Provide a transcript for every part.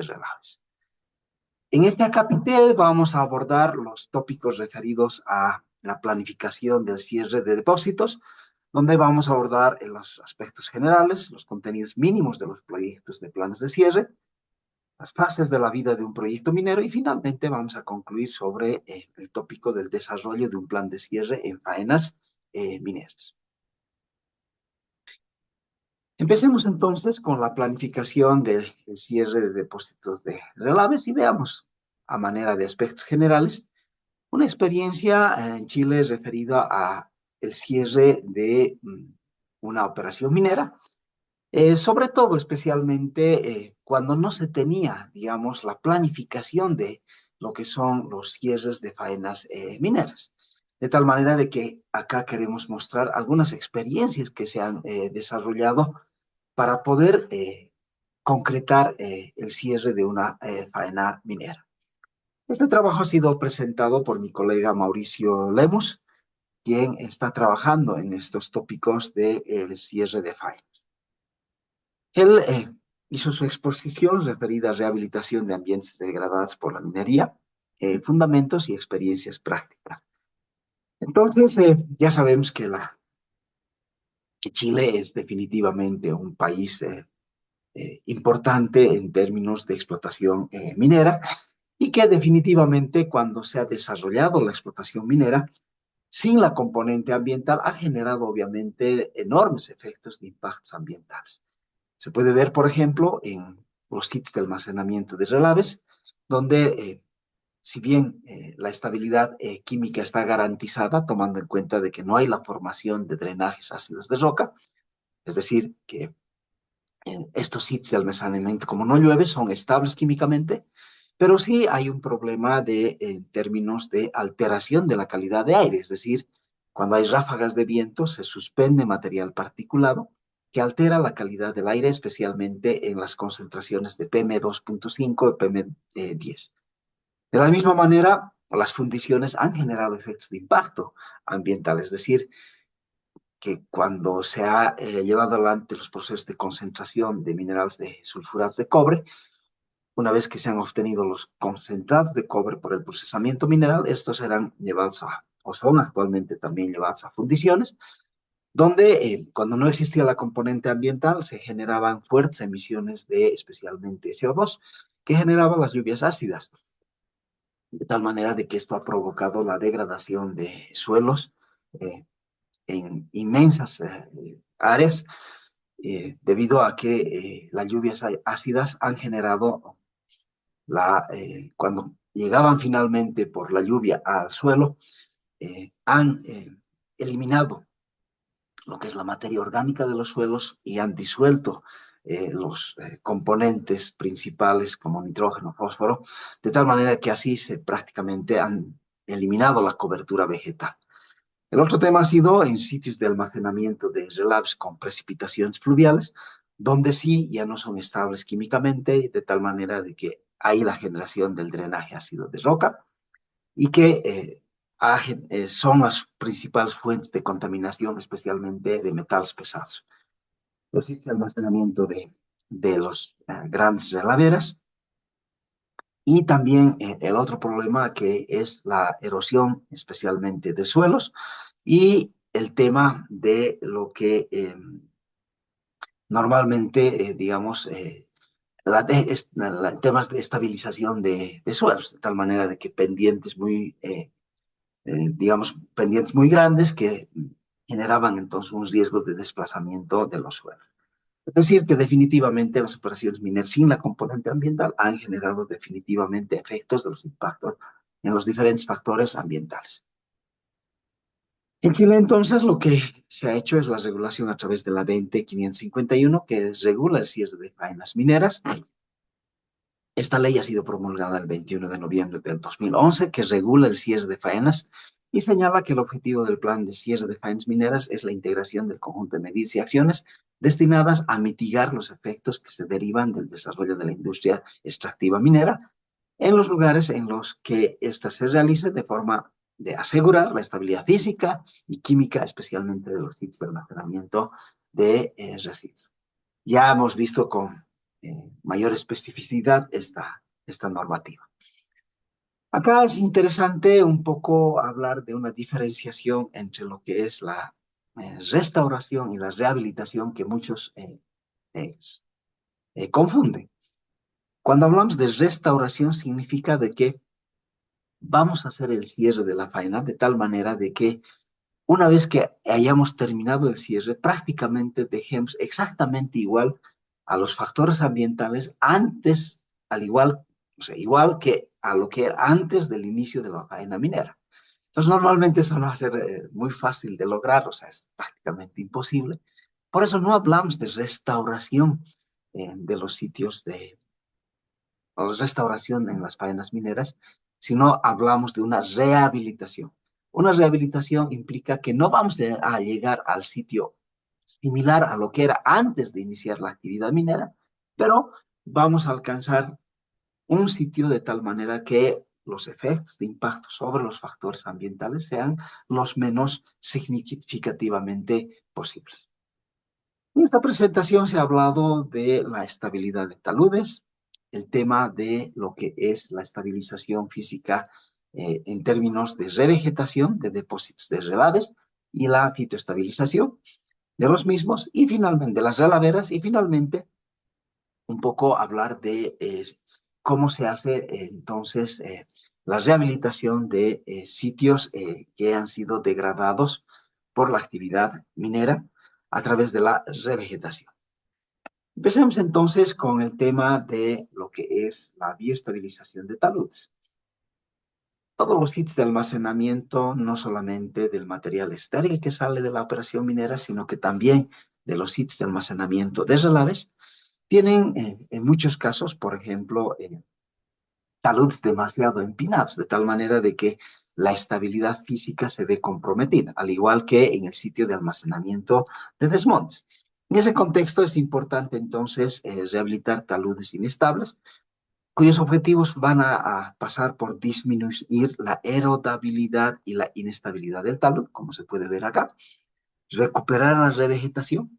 relaves. En este acápite vamos a abordar los tópicos referidos a la planificación del cierre de depósitos, donde vamos a abordar los aspectos generales, los contenidos mínimos de los proyectos de planes de cierre, las fases de la vida de un proyecto minero y finalmente vamos a concluir sobre el tópico del desarrollo de un plan de cierre en faenas mineras. Empecemos entonces con la planificación del cierre de depósitos de relaves y veamos, a manera de aspectos generales, una experiencia en Chile referida a el cierre de una operación minera, sobre todo especialmente cuando no se tenía, digamos, la planificación de lo que son los cierres de faenas mineras. De tal manera de que acá queremos mostrar algunas experiencias que se han desarrollado para poder concretar el cierre de una faena minera. Este trabajo ha sido presentado por mi colega Mauricio Lemus, quien está trabajando en estos tópicos del cierre de faenas. Él hizo su exposición referida a rehabilitación de ambientes degradados por la minería, fundamentos y experiencias prácticas. Entonces, ya sabemos que Chile es definitivamente un país importante en términos de explotación minera y que definitivamente cuando se ha desarrollado la explotación minera, sin la componente ambiental, ha generado obviamente enormes efectos de impactos ambientales. Se puede ver, por ejemplo, en los sitios de almacenamiento de relaves, donde si bien la estabilidad química está garantizada, tomando en cuenta de que no hay la formación de drenajes ácidos de roca, es decir, que estos sitios de almacenamiento, como no llueve, son estables químicamente, pero sí hay un problema en términos de alteración de la calidad de aire, es decir, cuando hay ráfagas de viento se suspende material particulado que altera la calidad del aire, especialmente en las concentraciones de PM2.5 y PM10. De la misma manera, las fundiciones han generado efectos de impacto ambiental, es decir, que cuando se ha llevado adelante los procesos de concentración de minerales de sulfurados de cobre, una vez que se han obtenido los concentrados de cobre por el procesamiento mineral, estos serán llevados o son actualmente también llevados a fundiciones, donde cuando no existía la componente ambiental se generaban fuertes emisiones de especialmente CO2, que generaban las lluvias ácidas, de tal manera de que esto ha provocado la degradación de suelos eh, en inmensas áreas debido a que las lluvias ácidas han generado cuando llegaban finalmente por la lluvia al suelo, han eliminado lo que es la materia orgánica de los suelos y han disuelto los componentes principales como nitrógeno, fósforo, de tal manera que así se prácticamente han eliminado la cobertura vegetal. El otro tema ha sido en sitios de almacenamiento de relaves con precipitaciones fluviales, donde sí ya no son estables químicamente, de tal manera de que hay la generación del drenaje ácido de roca y que son las principales fuentes de contaminación, especialmente de metales pesados. Los sitios de almacenamiento de los grandes relaveras y también el otro problema que es la erosión, especialmente de suelos, y el tema de lo que normalmente, digamos, temas de estabilización de suelos, de tal manera de que pendientes muy, digamos, pendientes muy grandes que generaban entonces un riesgo de desplazamiento de los suelos. Es decir, que definitivamente las operaciones mineras sin la componente ambiental han generado definitivamente efectos de los impactos en los diferentes factores ambientales. En Chile, entonces, lo que se ha hecho es la regulación a través de la 20551, que regula el cierre de faenas mineras. Esta ley ha sido promulgada el 21 de noviembre del 2011, que regula el cierre de faenas y señala que el objetivo del plan de cierre de faenas mineras es la integración del conjunto de medidas y acciones destinadas a mitigar los efectos que se derivan del desarrollo de la industria extractiva minera en los lugares en los que ésta se realice de forma de asegurar la estabilidad física y química, especialmente de los sitios de almacenamiento de residuos. Ya hemos visto con mayor especificidad esta normativa. Acá es interesante un poco hablar de una diferenciación entre lo que es la restauración y la rehabilitación que muchos confunden. Cuando hablamos de restauración significa de que vamos a hacer el cierre de la faena de tal manera de que una vez que hayamos terminado el cierre, prácticamente dejemos exactamente igual a los factores ambientales antes, al igual, o sea, igual que a lo que era antes del inicio de la faena minera. Entonces, normalmente eso no va a ser muy fácil de lograr, o sea, es prácticamente imposible. Por eso no hablamos de restauración de los sitios o restauración en las faenas mineras, sino hablamos de una rehabilitación. Una rehabilitación implica que no vamos a llegar al sitio similar a lo que era antes de iniciar la actividad minera, pero vamos a alcanzar un sitio de tal manera que los efectos de impacto sobre los factores ambientales sean los menos significativamente posibles. En esta presentación se ha hablado de la estabilidad de taludes, el tema de lo que es la estabilización física en términos de revegetación de depósitos de relaves y la fitoestabilización de los mismos y finalmente las relaveras y finalmente un poco hablar de cómo se hace entonces la rehabilitación de sitios que han sido degradados por la actividad minera a través de la revegetación. Empecemos entonces con el tema de lo que es la bioestabilización de taludes. Todos los sitios de almacenamiento, no solamente del material estéril que sale de la operación minera, sino que también de los sitios de almacenamiento de relaves, tienen en muchos casos, por ejemplo, taludes demasiado empinados, de tal manera de que la estabilidad física se ve comprometida, al igual que en el sitio de almacenamiento de desmontes. En ese contexto es importante entonces rehabilitar taludes inestables, cuyos objetivos van a pasar por disminuir la erodabilidad y la inestabilidad del talud, como se puede ver acá, recuperar la revegetación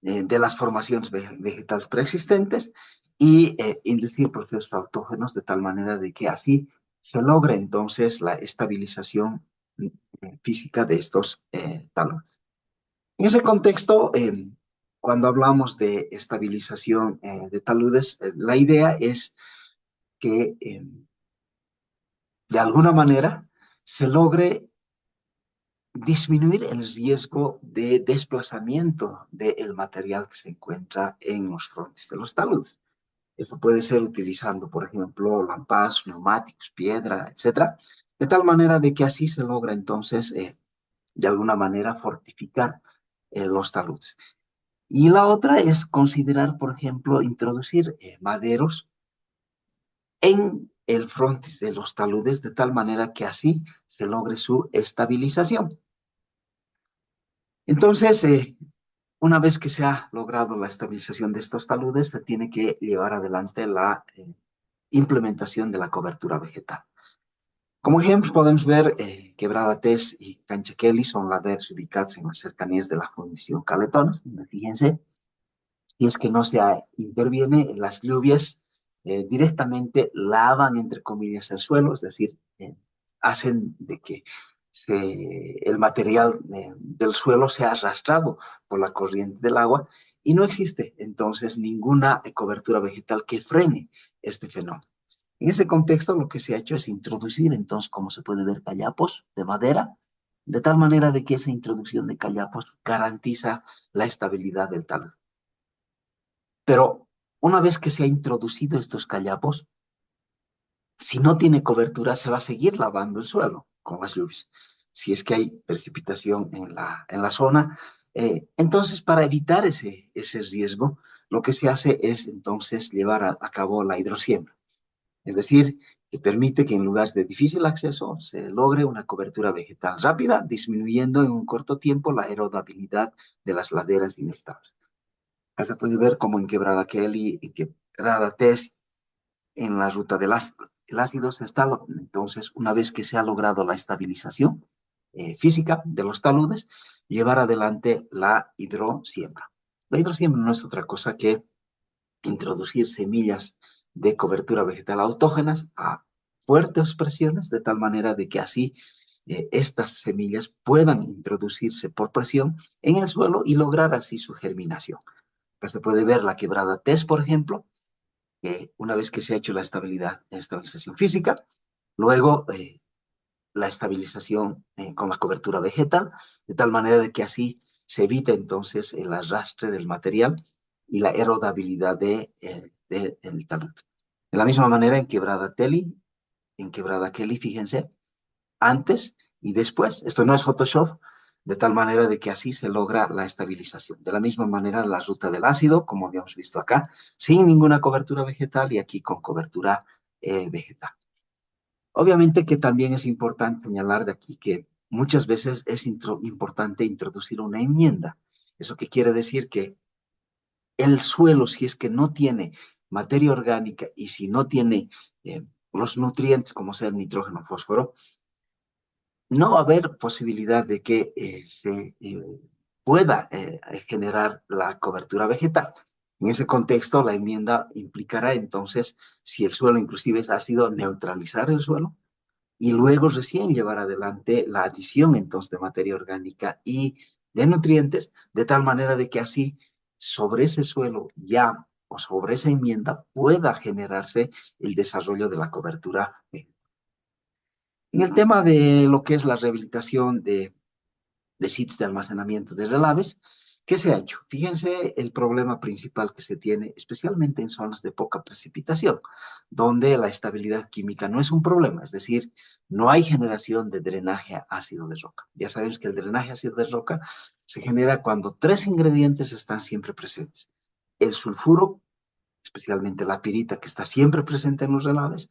de las formaciones vegetales preexistentes y inducir procesos autógenos de tal manera de que así se logre entonces la estabilización física de estos taludes. En ese contexto, cuando hablamos de estabilización de taludes, la idea es que de alguna manera se logre disminuir el riesgo de desplazamiento del material que se encuentra en los frontis de los taludes. Eso puede ser utilizando, por ejemplo, lampas, neumáticos, piedra, etcétera, de tal manera de que así se logra entonces, de alguna manera, fortificar los taludes. Y la otra es considerar, por ejemplo, introducir maderos en el frontis de los taludes de tal manera que así se logre su estabilización. Entonces, una vez que se ha logrado la estabilización de estos taludes, se tiene que llevar adelante la implementación de la cobertura vegetal. Como ejemplo, podemos ver Quebrada Tez y Cancha Kelly son laderas ubicadas en las cercanías de la Fundición Caletones. Fíjense, si es que no se interviene, las lluvias directamente lavan, entre comillas, el suelo, es decir, hacen de que el material del suelo sea arrastrado por la corriente del agua y no existe entonces ninguna cobertura vegetal que frene este fenómeno. En ese contexto, lo que se ha hecho es introducir, entonces, como se puede ver, callapos de madera, de tal manera de que esa introducción de callapos garantiza la estabilidad del talud. Pero una vez que se ha introducido estos callapos, si no tiene cobertura, se va a seguir lavando el suelo con las lluvias. Si es que hay precipitación en la zona, entonces para evitar ese riesgo, lo que se hace es entonces llevar a cabo la hidrosiembra. Es decir, que permite que en lugares de difícil acceso se logre una cobertura vegetal rápida, disminuyendo en un corto tiempo la erodabilidad de las laderas inestables. Se puede ver como en Quebrada Kelly, en Quebrada Tez, en la ruta del ácido se está, entonces, una vez que se ha logrado la estabilización física de los taludes, llevar adelante la hidrosiembra. La hidrosiembra no es otra cosa que introducir semillas de cobertura vegetal autógenas a fuertes presiones, de tal manera de que así estas semillas puedan introducirse por presión en el suelo y lograr así su germinación. Pues se puede ver la quebrada test, por ejemplo, que una vez que se ha hecho la estabilización física, luego la estabilización con la cobertura vegetal, de tal manera de que así se evita entonces el arrastre del material y la erodabilidad del talud. De la misma manera en Quebrada Kelly, fíjense, antes y después, esto no es Photoshop, de tal manera de que así se logra la estabilización. De la misma manera, la ruta del ácido, como habíamos visto acá, sin ninguna cobertura vegetal y aquí con cobertura vegetal. Obviamente que también es importante señalar de aquí que muchas veces es importante introducir una enmienda. ¿Eso qué quiere decir? Que el suelo, si es que no tiene materia orgánica y si no tiene los nutrientes como sea el nitrógeno, fósforo, no va a haber posibilidad de que se pueda generar la cobertura vegetal. En ese contexto, la enmienda implicará entonces, si el suelo inclusive es ácido, neutralizar el suelo y luego recién llevar adelante la adición entonces de materia orgánica y de nutrientes, de tal manera de que así sobre ese suelo ya o sobre esa enmienda pueda generarse el desarrollo de la cobertura. En el tema de lo que es la rehabilitación de sitios de almacenamiento de relaves, ¿qué se ha hecho? Fíjense el problema principal que se tiene, especialmente en zonas de poca precipitación, donde la estabilidad química no es un problema, es decir, no hay generación de drenaje ácido de roca. Ya sabemos que el drenaje ácido de roca se genera cuando tres ingredientes están siempre presentes. El sulfuro, especialmente la pirita que está siempre presente en los relaves,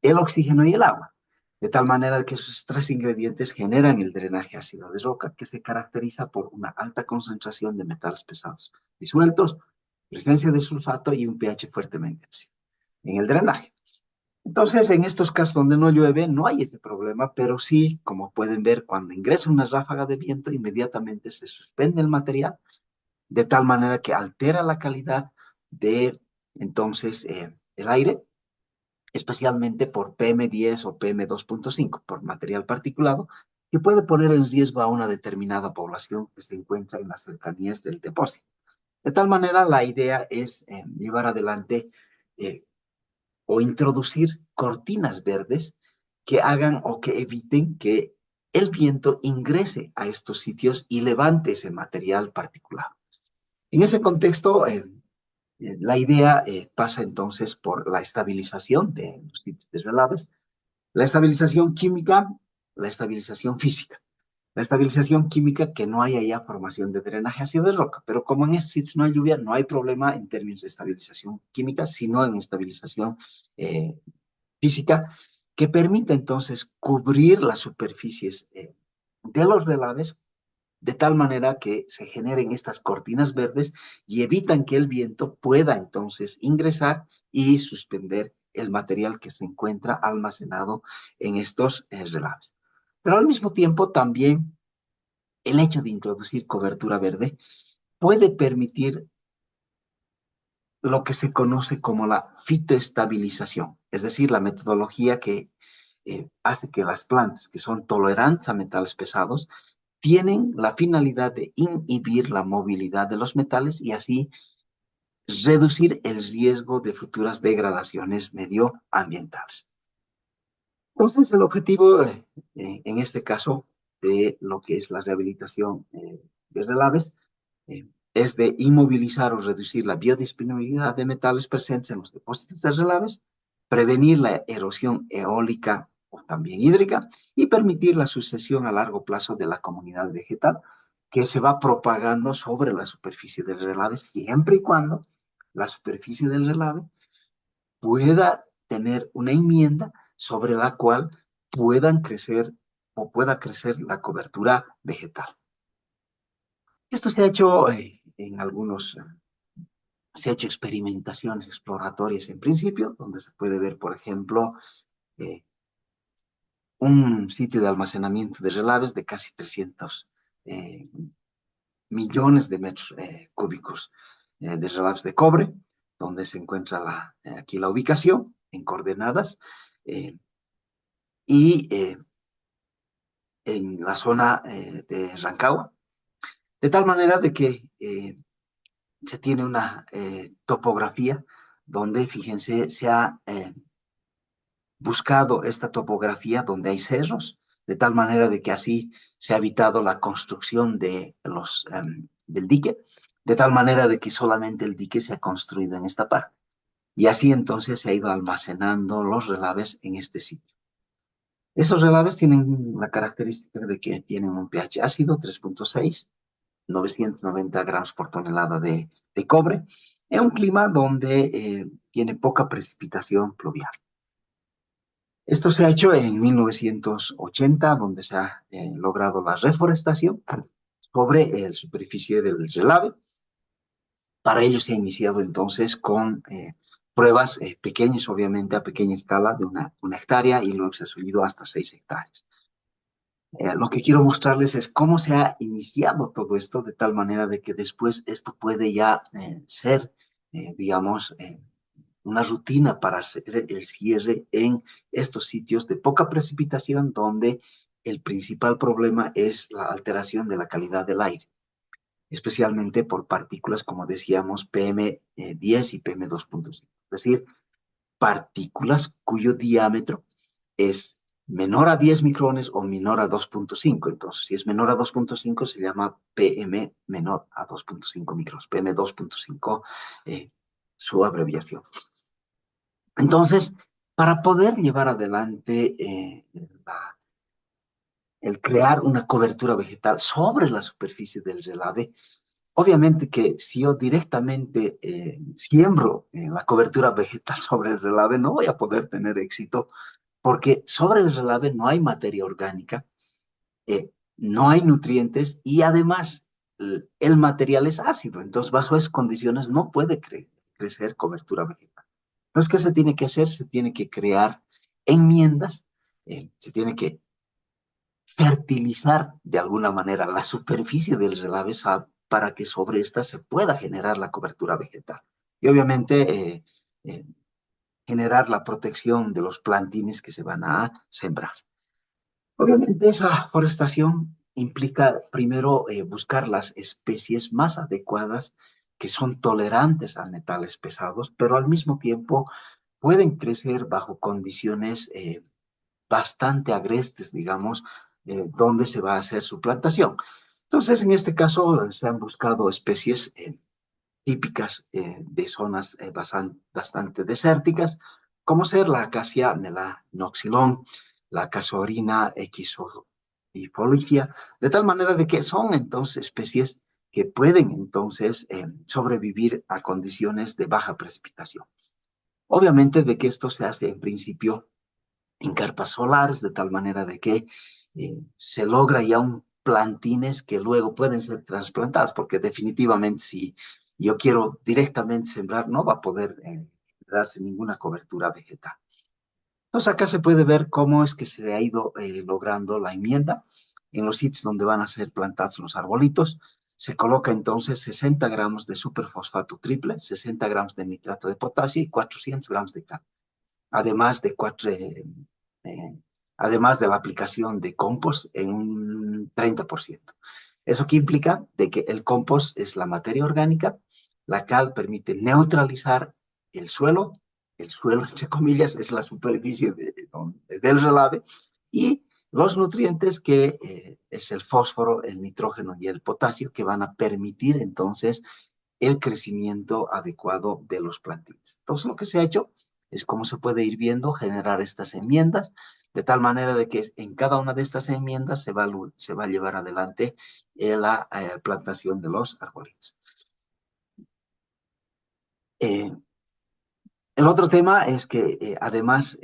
el oxígeno y el agua. De tal manera que esos tres ingredientes generan el drenaje ácido de roca, que se caracteriza por una alta concentración de metales pesados disueltos, presencia de sulfato y un pH fuertemente ácido en el drenaje. Entonces, en estos casos donde no llueve, no hay ese problema, pero sí, como pueden ver, cuando ingresa una ráfaga de viento, inmediatamente se suspende el material, de tal manera que altera la calidad de, entonces, el aire, especialmente por PM10 o PM2.5, por material particulado, que puede poner en riesgo a una determinada población que se encuentra en las cercanías del depósito. De tal manera, la idea es llevar adelante eh, o introducir cortinas verdes que hagan o que eviten que el viento ingrese a estos sitios y levante ese material particulado. En ese contexto, la idea pasa entonces por la estabilización de los sitios de relaves, la estabilización química, la estabilización física. La estabilización química, que no haya ya formación de drenaje ácido de roca, pero como en estos sitios no hay lluvia, no hay problema en términos de estabilización química, sino en estabilización eh, física, que permita entonces cubrir las superficies de los relaves de tal manera que se generen estas cortinas verdes y evitan que el viento pueda entonces ingresar y suspender el material que se encuentra almacenado en estos relaves. Pero al mismo tiempo también el hecho de introducir cobertura verde puede permitir lo que se conoce como la fitoestabilización, es decir, la metodología que hace que las plantas que son tolerantes a metales pesados tienen la finalidad de inhibir la movilidad de los metales y así reducir el riesgo de futuras degradaciones medioambientales. Entonces, el objetivo, en este caso, de lo que es la rehabilitación de relaves, es de inmovilizar o reducir la biodisponibilidad de metales presentes en los depósitos de relaves, prevenir la erosión eólica o también hídrica y permitir la sucesión a largo plazo de la comunidad vegetal que se va propagando sobre la superficie del relave siempre y cuando la superficie del relave pueda tener una enmienda sobre la cual puedan crecer o pueda crecer la cobertura vegetal. Esto se ha hecho en algunos, se ha hecho experimentaciones exploratorias en principio, donde se puede ver, por ejemplo, eh, un sitio de almacenamiento de relaves de casi 300 millones de metros cúbicos de relaves de cobre, donde se encuentra aquí la ubicación en coordenadas, y en la zona de Rancagua, de tal manera de que se tiene una topografía donde, fíjense, se ha buscado esta topografía donde hay cerros, de tal manera de que así se ha evitado la construcción del dique, de tal manera de que solamente el dique se ha construido en esta parte. Y así entonces se ha ido almacenando los relaves en este sitio. Esos relaves tienen la característica de que tienen un pH ácido 3.6, 990 gramos por tonelada de cobre, en un clima donde tiene poca precipitación pluvial. Esto se ha hecho en 1980, donde se ha logrado la reforestación sobre la superficie del relave. Para ello se ha iniciado entonces con pruebas pequeñas, obviamente a pequeña escala, de una hectárea, y luego se ha subido hasta 6 hectáreas. Lo que quiero mostrarles es cómo se ha iniciado todo esto, de tal manera de que después esto puede ya ser, digamos, una rutina para hacer el cierre en estos sitios de poca precipitación, donde el principal problema es la alteración de la calidad del aire, especialmente por partículas, como decíamos, PM10 y PM2.5. Es decir, partículas cuyo diámetro es menor a 10 micrones o menor a 2.5. Entonces, si es menor a 2.5, se llama PM menor a 2.5 micrones. PM2.5, su abreviación. Entonces, para poder llevar adelante el crear una cobertura vegetal sobre la superficie del relave, obviamente que si yo directamente siembro la cobertura vegetal sobre el relave, no voy a poder tener éxito, porque sobre el relave no hay materia orgánica, no hay nutrientes, y además el material es ácido. Entonces, bajo esas condiciones no puede crecer cobertura vegetal. Entonces, ¿qué se tiene que hacer? Se tiene que crear enmiendas, se tiene que fertilizar de alguna manera la superficie del relave para que sobre esta se pueda generar la cobertura vegetal. Y obviamente eh, generar la protección de los plantines que se van a sembrar. Obviamente esa forestación implica primero buscar las especies más adecuadas, que son tolerantes a metales pesados, pero al mismo tiempo pueden crecer bajo condiciones bastante agrestes, digamos, donde se va a hacer su plantación. Entonces, en este caso, se han buscado especies típicas de zonas bastante desérticas, como ser la acacia melanoxylon, la casuarina equisofoligia, de tal manera de que son entonces especies que pueden entonces sobrevivir a condiciones de baja precipitación. Obviamente de que esto se hace en principio en carpas solares, de tal manera de que se logra ya un plantines que luego pueden ser trasplantadas, porque definitivamente si yo quiero directamente sembrar, no va a poder darse ninguna cobertura vegetal. Entonces acá se puede ver cómo es que se ha ido logrando la enmienda. En los sitios donde van a ser plantados los arbolitos, se coloca entonces 60 gramos de superfosfato triple, 60 gramos de nitrato de potasio y 400 gramos de cal. Además de eh, además de la aplicación de compost en un 30%. ¿Eso qué implica? De que el compost es la materia orgánica, la cal permite neutralizar el suelo, entre comillas, es la superficie del relave, y los nutrientes que es el fósforo, el nitrógeno y el potasio, que van a permitir entonces el crecimiento adecuado de los plantines. Entonces, lo que se ha hecho es, como se puede ir viendo, generar estas enmiendas, de tal manera de que en cada una de estas enmiendas se va a llevar adelante la plantación de los arbolitos. El otro tema es que además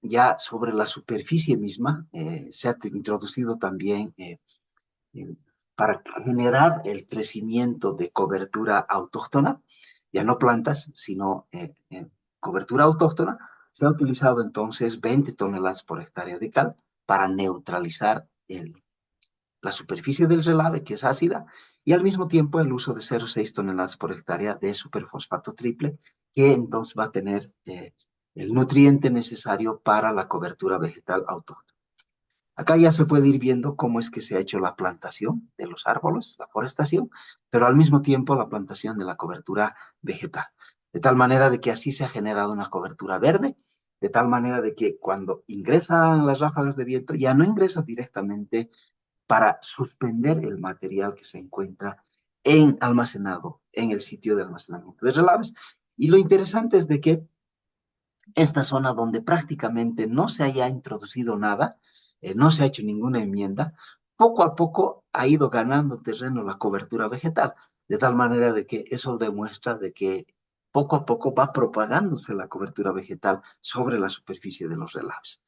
ya sobre la superficie misma se ha introducido también eh, para generar el crecimiento de cobertura autóctona, ya no plantas, sino cobertura autóctona. Se ha utilizado entonces 20 toneladas por hectárea de cal para neutralizar la superficie del relave, que es ácida, y al mismo tiempo el uso de 0,6 toneladas por hectárea de superfosfato triple, que entonces va a tener el nutriente necesario para la cobertura vegetal autóctona. Acá ya se puede ir viendo cómo es que se ha hecho la plantación de los árboles, la forestación, pero al mismo tiempo la plantación de la cobertura vegetal. De tal manera de que así se ha generado una cobertura verde, de tal manera de que cuando ingresan las ráfagas de viento ya no ingresa directamente para suspender el material que se encuentra almacenado en el sitio de almacenamiento de relaves. Y lo interesante es de que esta zona donde prácticamente no se haya introducido nada, no se ha hecho ninguna enmienda, poco a poco ha ido ganando terreno la cobertura vegetal, de tal manera de que eso demuestra de que poco a poco va propagándose la cobertura vegetal sobre la superficie de los relaves.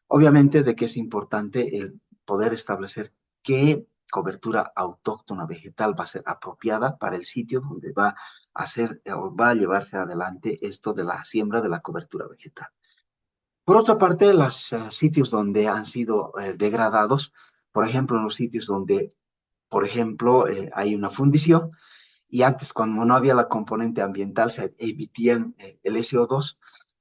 Obviamente de que es importante el poder establecer qué cobertura autóctona vegetal va a ser apropiada para el sitio donde va a hacer o va a llevarse adelante esto de la siembra de la cobertura vegetal. Por otra parte, los sitios donde han sido degradados, por ejemplo, en los sitios donde, por ejemplo, hay una fundición y antes cuando no había la componente ambiental se emitían el SO2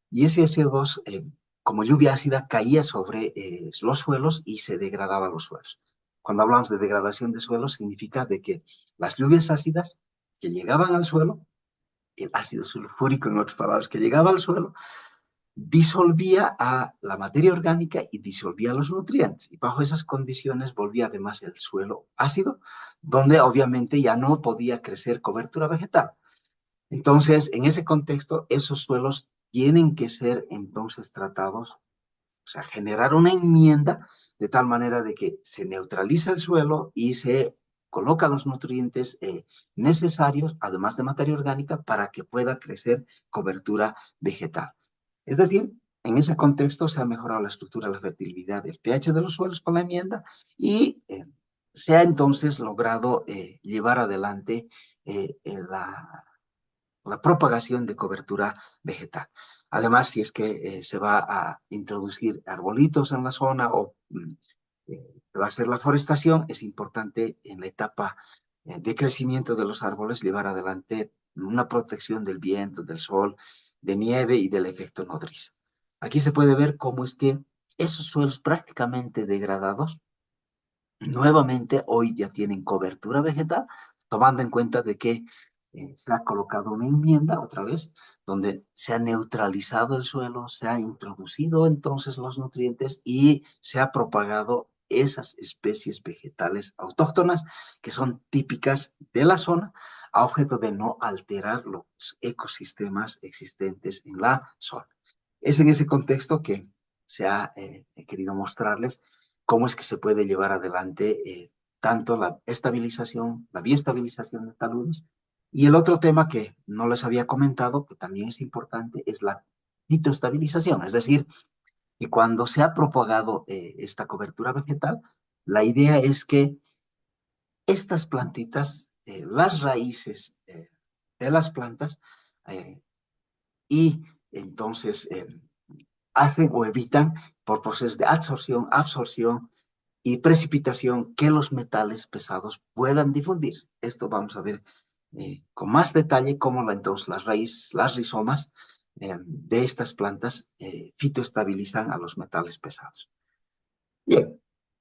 y ese SO2, como lluvia ácida, caía sobre los suelos y se degradaba los suelos. Cuando hablamos de degradación de suelos, significa de que las lluvias ácidas que llegaban al suelo, el ácido sulfúrico, en otras palabras, que llegaba al suelo, disolvía a la materia orgánica y disolvía los nutrientes. Y bajo esas condiciones volvía además el suelo ácido, donde obviamente ya no podía crecer cobertura vegetal. Entonces, en ese contexto, esos suelos tienen que ser entonces tratados, o sea, generar una enmienda de tal manera de que se neutraliza el suelo y se coloca los nutrientes necesarios, además de materia orgánica, para que pueda crecer cobertura vegetal. Es decir, en ese contexto se ha mejorado la estructura, la fertilidad, el pH de los suelos con la enmienda y se ha entonces logrado llevar adelante la propagación de cobertura vegetal. Además, si es que se va a introducir arbolitos en la zona o va a hacer la forestación, es importante en la etapa de crecimiento de los árboles llevar adelante una protección del viento, del sol, de nieve y del efecto nodriza. Aquí se puede ver cómo es que esos suelos prácticamente degradados nuevamente hoy ya tienen cobertura vegetal, tomando en cuenta de que se ha colocado una enmienda otra vez, donde se ha neutralizado el suelo, se ha introducido entonces los nutrientes y se ha propagado esas especies vegetales autóctonas que son típicas de la zona a objeto de no alterar los ecosistemas existentes en la zona. Es en ese contexto que se ha querido mostrarles cómo es que se puede llevar adelante tanto la estabilización, la bioestabilización de taludes. Y el otro tema que no les había comentado, que también es importante, es la fitoestabilización, es decir, que cuando se ha propagado esta cobertura vegetal, la idea es que estas plantitas, las raíces de las plantas, eh, y entonces hacen o evitan por procesos de absorción y precipitación que los metales pesados puedan difundirse. Esto vamos a ver con más detalle cómo entonces las raíces, las rizomas de estas plantas fitoestabilizan a los metales pesados. Bien,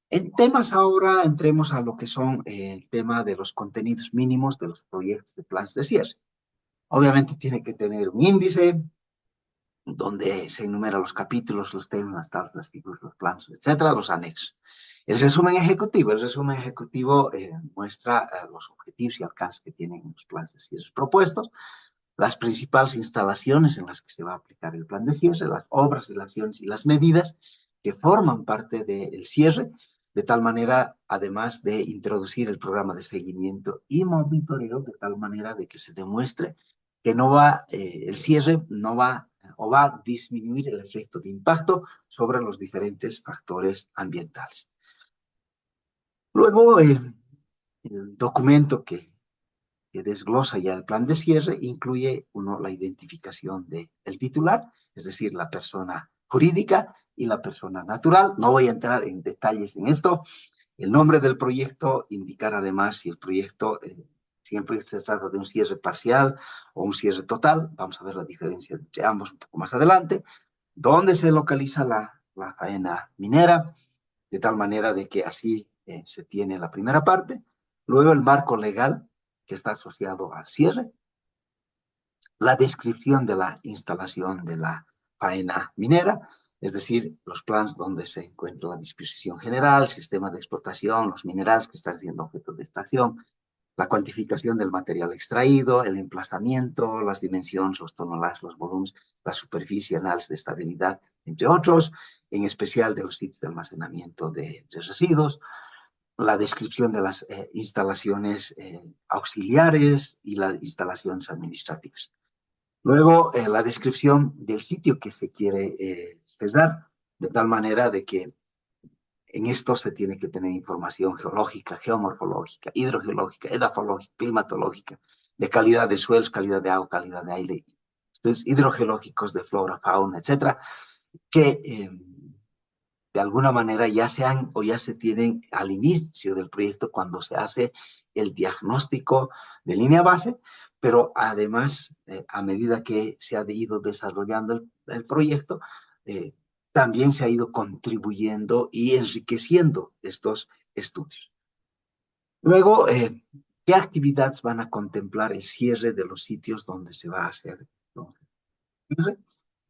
en temas ahora entremos a lo que son el tema de los contenidos mínimos de los proyectos de planes de cierre. Obviamente tiene que tener un índice, donde se enumeran los capítulos, los temas, las tablas, las figuras, los planos, etcétera, los anexos. El resumen ejecutivo muestra los objetivos y alcances que tienen los planes de cierre propuestos, las principales instalaciones en las que se va a aplicar el plan de cierre, las obras, las acciones y las medidas que forman parte del cierre, de tal manera, además de introducir el programa de seguimiento y monitoreo, de tal manera de que se demuestre que no va, el cierre no va o va a disminuir el efecto de impacto sobre los diferentes factores ambientales. Luego, el documento que desglosa ya el plan de cierre incluye, uno, la identificación del titular, es decir, la persona jurídica y la persona natural. No voy a entrar en detalles en esto. El nombre del proyecto indicar además si el proyecto siempre se trata de un cierre parcial o un cierre total. Vamos a ver la diferencia entre ambos un poco más adelante. ¿Dónde se localiza la faena minera? De tal manera de que así se tiene la primera parte. Luego el marco legal que está asociado al cierre, la descripción de la instalación de la faena minera, es decir, los planos donde se encuentra la disposición general, sistema de explotación, los minerales que están siendo objeto de extracción, la cuantificación del material extraído, el emplazamiento, las dimensiones, los tonelajes, los volúmenes, la superficie, análisis de estabilidad, entre otros, en especial de los sitios de almacenamiento de residuos, la descripción de las instalaciones auxiliares y las instalaciones administrativas. Luego, la descripción del sitio que se quiere cerrar, de tal manera de que en esto se tiene que tener información geológica, geomorfológica, hidrogeológica, edafológica, climatológica, de calidad de suelos, calidad de agua, calidad de aire, entonces hidrogeológicos de flora, fauna, etcétera, que de alguna manera ya se han o ya se tienen al inicio del proyecto cuando se hace el diagnóstico de línea base, pero además, a medida que se ha ido desarrollando el proyecto, eh, también se ha ido contribuyendo y enriqueciendo estos estudios. Luego, ¿qué actividades van a contemplar el cierre de los sitios donde se va a hacer, ¿no?,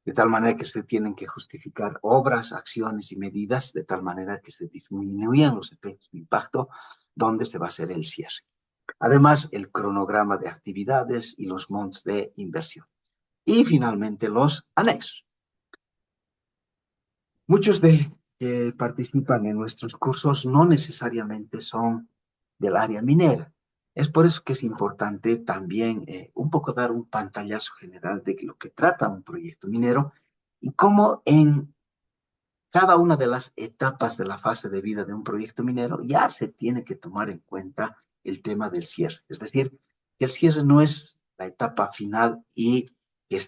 de tal manera que se tienen que justificar obras, acciones y medidas, de tal manera que se disminuyan los efectos de impacto donde se va a hacer el cierre. Además, el cronograma de actividades y los montos de inversión. Y finalmente, los anexos. Muchos de que participan en nuestros cursos no necesariamente son del área minera. Es por eso que es importante también un poco dar un pantallazo general de lo que trata un proyecto minero y cómo en cada una de las etapas de la fase de vida de un proyecto minero ya se tiene que tomar en cuenta el tema del cierre. Es decir, que el cierre no es la etapa final y que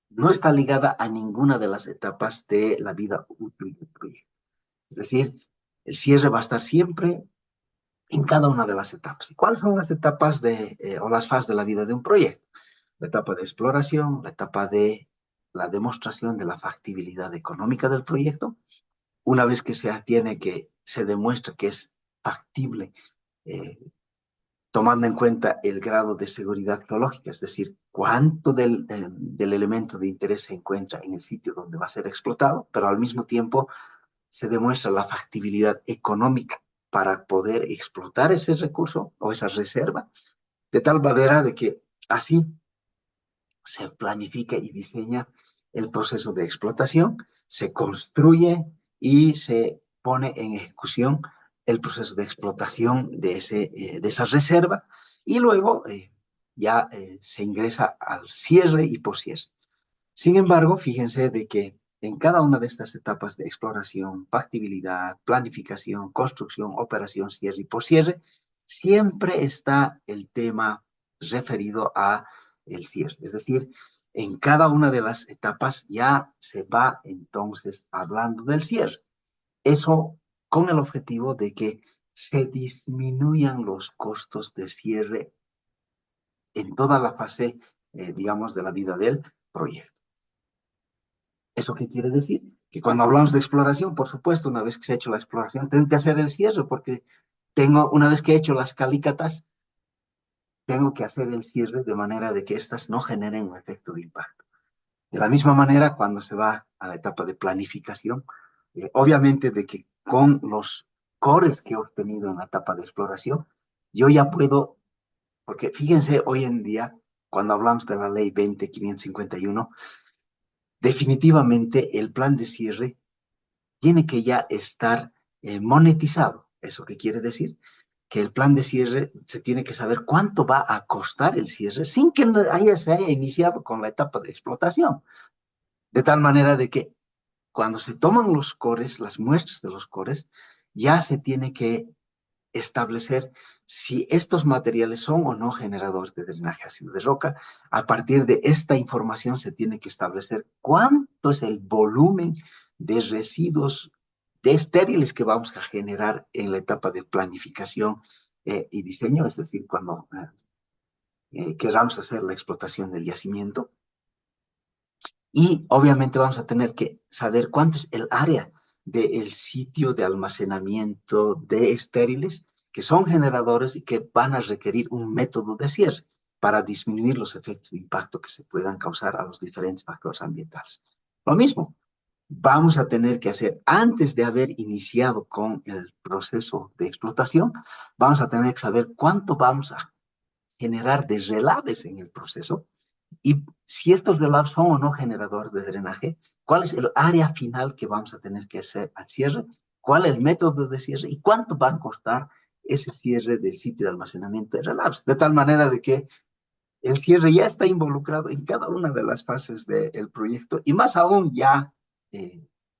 no está ligada a ninguna de las etapas de la vida útil del proyecto. Es decir, el cierre va a estar siempre en cada una de las etapas. ¿Cuáles son las etapas o las fases de la vida de un proyecto? La etapa de exploración, la etapa de la demostración de la factibilidad económica del proyecto. Una vez que se demuestra que es factible, eh, tomando en cuenta el grado de seguridad geológica, es decir, cuánto del elemento de interés se encuentra en el sitio donde va a ser explotado, pero al mismo tiempo se demuestra la factibilidad económica para poder explotar ese recurso o esa reserva, de tal manera de que así se planifica y diseña el proceso de explotación, se construye y se pone en ejecución el proceso de explotación de esa reserva y luego ya se ingresa al cierre y poscierre. Sin embargo, fíjense de que en cada una de estas etapas de exploración, factibilidad, planificación, construcción, operación, cierre y poscierre, siempre está el tema referido a el cierre. Es decir, en cada una de las etapas ya se va entonces hablando del cierre. Eso con el objetivo de que se disminuyan los costos de cierre en toda la fase, digamos, de la vida del proyecto. ¿Eso qué quiere decir? Que cuando hablamos de exploración, por supuesto, una vez que se ha hecho la exploración, tengo que hacer el cierre, porque una vez que he hecho las calícatas, tengo que hacer el cierre de manera de que éstas no generen un efecto de impacto. De la misma manera, cuando se va a la etapa de planificación, obviamente de que con los cores que he obtenido en la etapa de exploración, yo ya puedo, porque fíjense hoy en día, cuando hablamos de la ley 20.551, definitivamente el plan de cierre tiene que ya estar monetizado. ¿Eso qué quiere decir? Que el plan de cierre se tiene que saber cuánto va a costar el cierre sin que se haya iniciado con la etapa de explotación. De tal manera de que cuando se toman los cores, las muestras de los cores, ya se tiene que establecer si estos materiales son o no generadores de drenaje ácido de roca. A partir de esta información se tiene que establecer cuánto es el volumen de residuos de estériles que vamos a generar en la etapa de planificación y diseño, es decir, cuando queramos hacer la explotación del yacimiento. Y obviamente vamos a tener que saber cuánto es el área del sitio de almacenamiento de estériles, que son generadores y que van a requerir un método de cierre para disminuir los efectos de impacto que se puedan causar a los diferentes factores ambientales. Lo mismo, vamos a tener que hacer, antes de haber iniciado con el proceso de explotación, vamos a tener que saber cuánto vamos a generar de relaves en el proceso y si estos relaves son o no generadores de drenaje, cuál es el área final que vamos a tener que hacer al cierre, cuál es el método de cierre y cuánto va a costar ese cierre del sitio de almacenamiento de relaves. De tal manera de que el cierre ya está involucrado en cada una de las fases del proyecto y más aún ya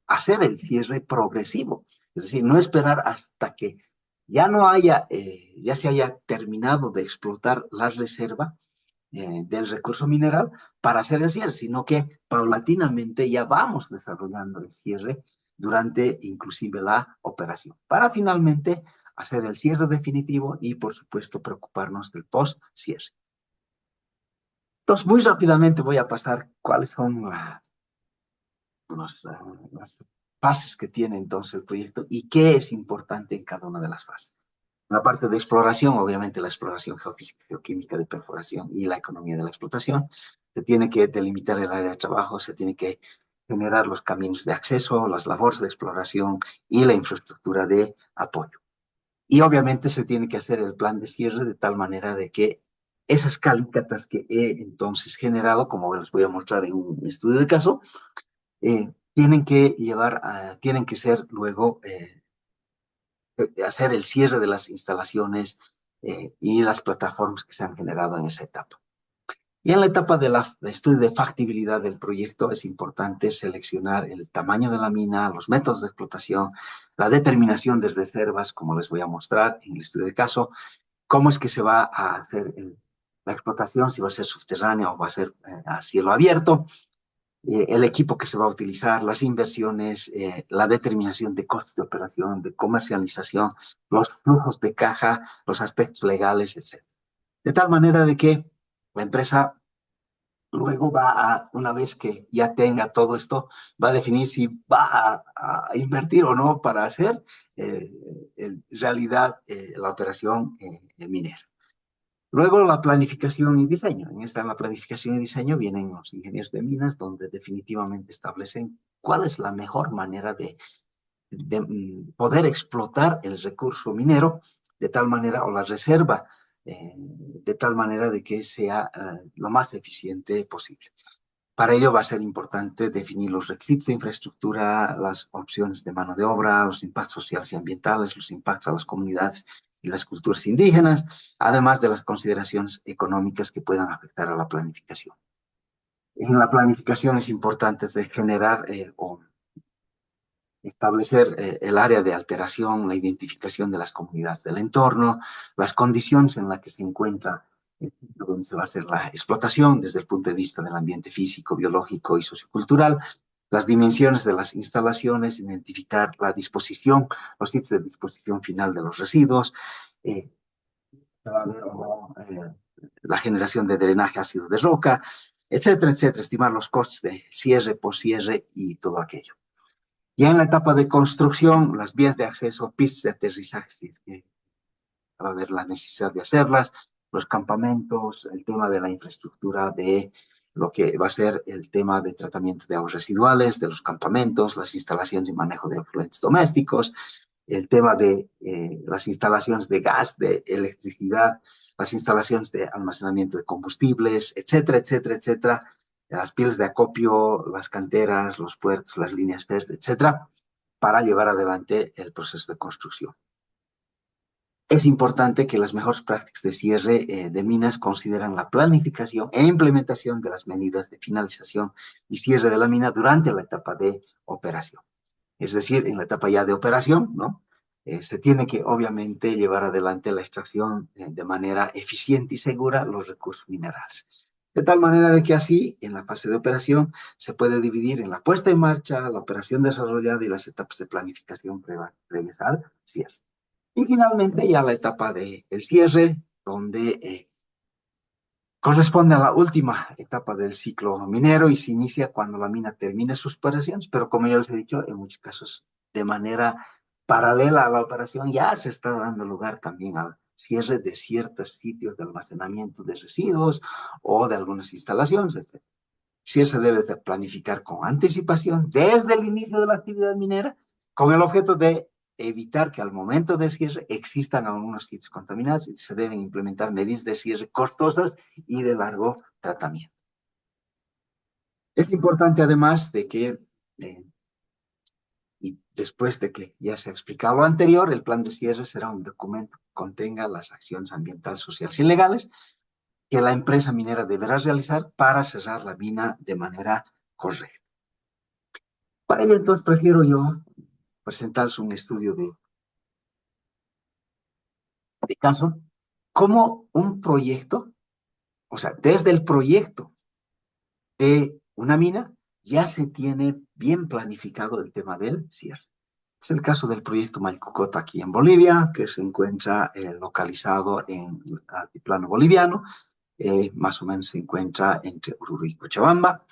hacer el cierre progresivo. Es decir, no esperar hasta que ya no haya, ya se haya terminado de explotar la reserva del recurso mineral para hacer el cierre, sino que paulatinamente ya vamos desarrollando el cierre durante inclusive la operación, para finalmente hacer el cierre definitivo y, por supuesto, preocuparnos del post-cierre. Entonces, muy rápidamente voy a pasar cuáles son las fases que tiene entonces el proyecto y qué es importante en cada una de las fases. La parte de exploración, obviamente la exploración geofísica, geoquímica de perforación y la economía de la explotación. Se tiene que delimitar el área de trabajo, se tiene que generar los caminos de acceso, las labores de exploración y la infraestructura de apoyo. Y obviamente se tiene que hacer el plan de cierre de tal manera de que esas calícatas que he entonces generado, como les voy a mostrar en un estudio de caso, tienen que llevar, tienen que ser luego hacer el cierre de las instalaciones y las plataformas que se han generado en esa etapa. Y en la etapa de estudio de factibilidad del proyecto es importante seleccionar el tamaño de la mina, los métodos de explotación, la determinación de reservas, como les voy a mostrar en el estudio de caso, cómo es que se va a hacer la explotación, si va a ser subterránea o va a ser a cielo abierto, el equipo que se va a utilizar, las inversiones, la determinación de costos de operación, de comercialización, los flujos de caja, los aspectos legales, etc. De tal manera de que la empresa luego va a, una vez que ya tenga todo esto, va a definir si va a invertir o no para hacer en realidad la operación minera. Luego la planificación y diseño. En la planificación y diseño vienen los ingenieros de minas donde definitivamente establecen cuál es la mejor manera de poder explotar el recurso minero de tal manera, o la reserva, de tal manera de que sea lo más eficiente posible. Para ello va a ser importante definir los requisitos de infraestructura, las opciones de mano de obra, los impactos sociales y ambientales, los impactos a las comunidades y las culturas indígenas, además de las consideraciones económicas que puedan afectar a la planificación. En la planificación es importante generar o establecer el área de alteración, la identificación de las comunidades del entorno, las condiciones en las que se encuentra donde se va a hacer la explotación desde el punto de vista del ambiente físico, biológico y sociocultural, las dimensiones de las instalaciones, identificar la disposición, los sitios de disposición final de los residuos, la generación de drenaje ácido de roca, etcétera, etcétera, estimar los costes de cierre, poscierre y todo aquello. Ya en la etapa de construcción, las vías de acceso, pistas de aterrizaje, va a haber la necesidad de hacerlas, los campamentos, el tema de la infraestructura de lo que va a ser el tema de tratamiento de aguas residuales, de los campamentos, las instalaciones de manejo de afluentes domésticos, el tema de las instalaciones de gas, de electricidad, las instalaciones de almacenamiento de combustibles, etcétera, etcétera, etcétera, las pilas de acopio, las canteras, los puertos, las líneas verdes, etcétera, para llevar adelante el proceso de construcción. Es importante que las mejores prácticas de cierre de minas consideran la planificación e implementación de las medidas de finalización y cierre de la mina durante la etapa de operación. Es decir, en la etapa ya de operación, ¿no? Se tiene que obviamente llevar adelante la extracción de manera eficiente y segura los recursos minerales. De tal manera de que así, en la fase de operación, se puede dividir en la puesta en marcha, la operación desarrollada y las etapas de planificación previas al cierre. Y finalmente ya la etapa del cierre, donde corresponde a la última etapa del ciclo minero y se inicia cuando la mina termine sus operaciones, pero como ya les he dicho, en muchos casos de manera paralela a la operación ya se está dando lugar también al cierre de ciertos sitios de almacenamiento de residuos o de algunas instalaciones, etc. Sí se debe de planificar con anticipación desde el inicio de la actividad minera, con el objeto de evitar que al momento de cierre existan algunos sitios contaminados y se deben implementar medidas de cierre costosas y de largo tratamiento. Es importante además de que, y después de que ya se ha explicado lo anterior, el plan de cierre será un documento que contenga las acciones ambientales, sociales y legales que la empresa minera deberá realizar para cerrar la mina de manera correcta. Para ello, entonces, prefiero yo presentarles un estudio de caso, como un proyecto, o sea, desde el proyecto de una mina, ya se tiene bien planificado el tema del cierre. Es el caso del proyecto Maycucota aquí en Bolivia, que se encuentra localizado en el altiplano boliviano, más o menos se encuentra entre Oruro y Cochabamba,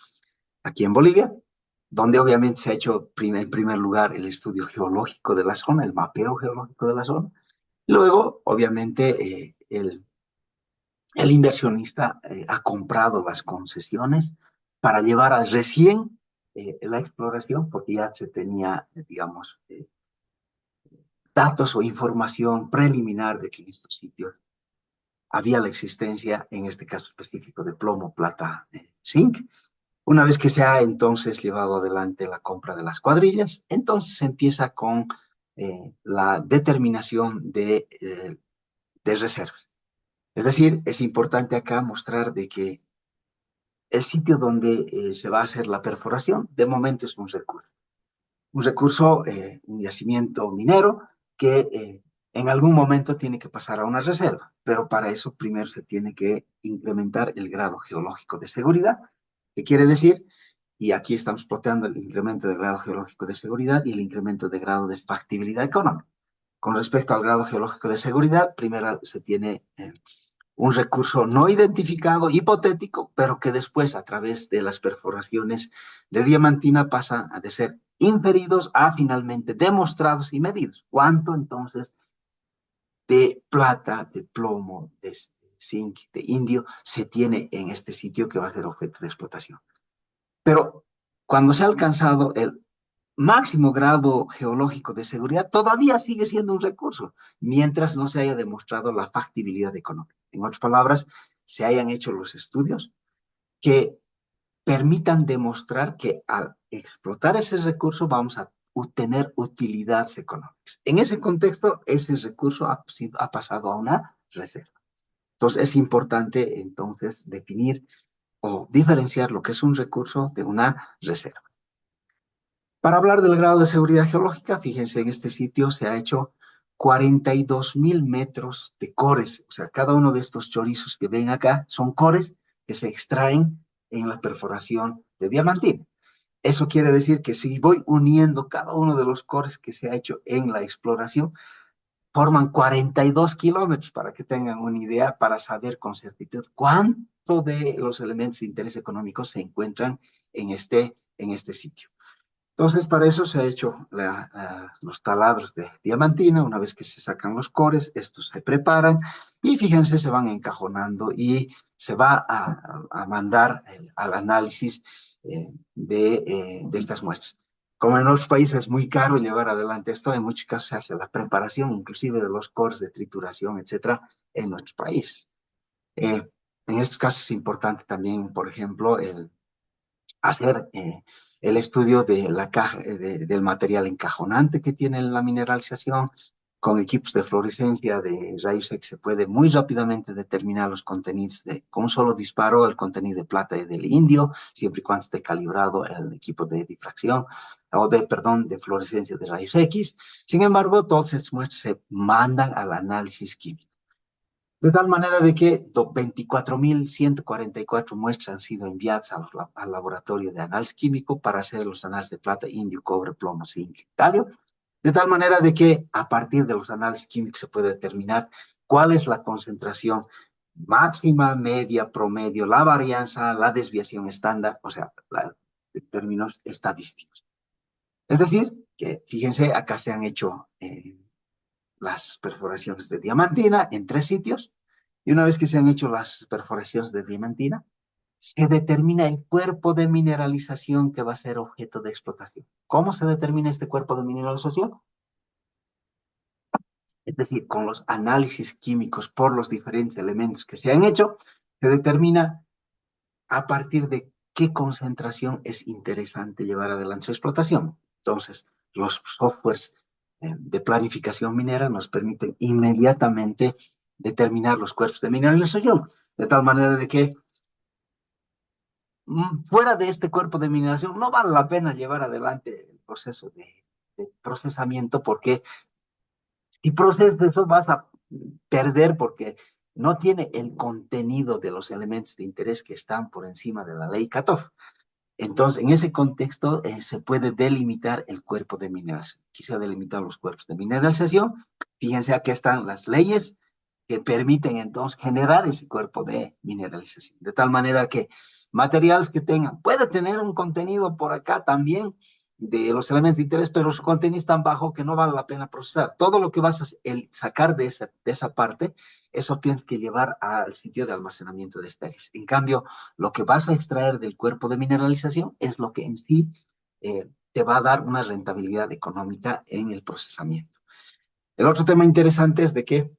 aquí en Bolivia, donde obviamente se ha hecho en primer lugar el estudio geológico de la zona, el mapeo geológico de la zona. Luego, obviamente, el inversionista ha comprado las concesiones para llevar a recién la exploración, porque ya se tenía, digamos, datos o información preliminar de que en estos sitios había la existencia, en este caso específico, de plomo, plata, zinc. Una vez que se ha entonces llevado adelante la compra de las cuadrillas, entonces se empieza con la determinación de reservas. Es decir, es importante acá mostrar de que el sitio donde se va a hacer la perforación, de momento es un recurso. Un recurso, un yacimiento minero que en algún momento tiene que pasar a una reserva, pero para eso primero se tiene que incrementar el grado geológico de seguridad, que quiere decir, y aquí estamos planteando el incremento del grado geológico de seguridad y el incremento de grado de factibilidad económica. Con respecto al grado geológico de seguridad, primero se tiene un recurso no identificado, hipotético, pero que después a través de las perforaciones de diamantina pasan a de ser inferidos a finalmente demostrados y medidos. ¿Cuánto entonces de plata, de plomo, de zinc, de indio se tiene en este sitio que va a ser objeto de explotación? Pero cuando se ha alcanzado el máximo grado geológico de seguridad, todavía sigue siendo un recurso, mientras no se haya demostrado la factibilidad económica. En otras palabras, se hayan hecho los estudios que permitan demostrar que al explotar ese recurso vamos a tener utilidades económicas. En ese contexto, ese recurso ha pasado a una reserva. Entonces, es importante entonces definir o diferenciar lo que es un recurso de una reserva. Para hablar del grado de seguridad geológica, fíjense, en este sitio se ha hecho 42.000 metros de cores. O sea, cada uno de estos chorizos que ven acá son cores que se extraen en la perforación de diamantina. Eso quiere decir que si voy uniendo cada uno de los cores que se ha hecho en la exploración, forman 42 kilómetros, para que tengan una idea, para saber con certitud cuánto de los elementos de interés económico se encuentran en este sitio. Entonces, para eso se ha hecho los taladros de diamantina. Una vez que se sacan los cores, estos se preparan y fíjense, se van encajonando y se va a mandar al análisis de estas muestras. Como en otros países es muy caro llevar adelante esto, en muchos casos se hace la preparación inclusive de los cores de trituración, etcétera, en nuestros países. En estos casos es importante también, por ejemplo, hacer el estudio de la caja, del material encajonante que tiene la mineralización. Con equipos de fluorescencia de rayos X se puede muy rápidamente determinar los contenidos con un solo disparo, el contenido de plata y del indio, siempre y cuando esté calibrado el equipo de difracción, de fluorescencia de rayos X. Sin embargo, todas estas muestras se mandan al análisis químico. De tal manera de que 24.144 muestras han sido enviadas al laboratorio de análisis químico para hacer los análisis de plata, indio, cobre, plomo, zinc, talio. De tal manera de que a partir de los análisis químicos se puede determinar cuál es la concentración máxima, media, promedio, la varianza, la desviación estándar, o sea, en términos estadísticos. Es decir, que fíjense, acá se han hecho las perforaciones de diamantina en 3 sitios, y una vez que se han hecho las perforaciones de diamantina, se determina el cuerpo de mineralización que va a ser objeto de explotación. ¿Cómo se determina este cuerpo de mineralización? Es decir, con los análisis químicos por los diferentes elementos que se han hecho, se determina a partir de qué concentración es interesante llevar adelante su explotación. Entonces, los softwares de planificación minera nos permiten inmediatamente determinar los cuerpos de mineralización, de tal manera de que fuera de este cuerpo de mineralización no vale la pena llevar adelante el proceso de procesamiento, porque si procesas eso vas a perder, porque no tiene el contenido de los elementos de interés que están por encima de la ley Katoff. Entonces, en ese contexto se puede delimitar el cuerpo de mineralización. Quisiera delimitar los cuerpos de mineralización. Fíjense, aquí están las leyes que permiten entonces generar ese cuerpo de mineralización. De tal manera que materiales que tengan, puede tener un contenido por acá también de los elementos de interés, pero su contenido es tan bajo que no vale la pena procesar. Todo lo que vas a sacar de esa parte, eso tienes que llevar al sitio de almacenamiento de estériles. En cambio, lo que vas a extraer del cuerpo de mineralización es lo que en sí te va a dar una rentabilidad económica en el procesamiento. El otro tema interesante es de que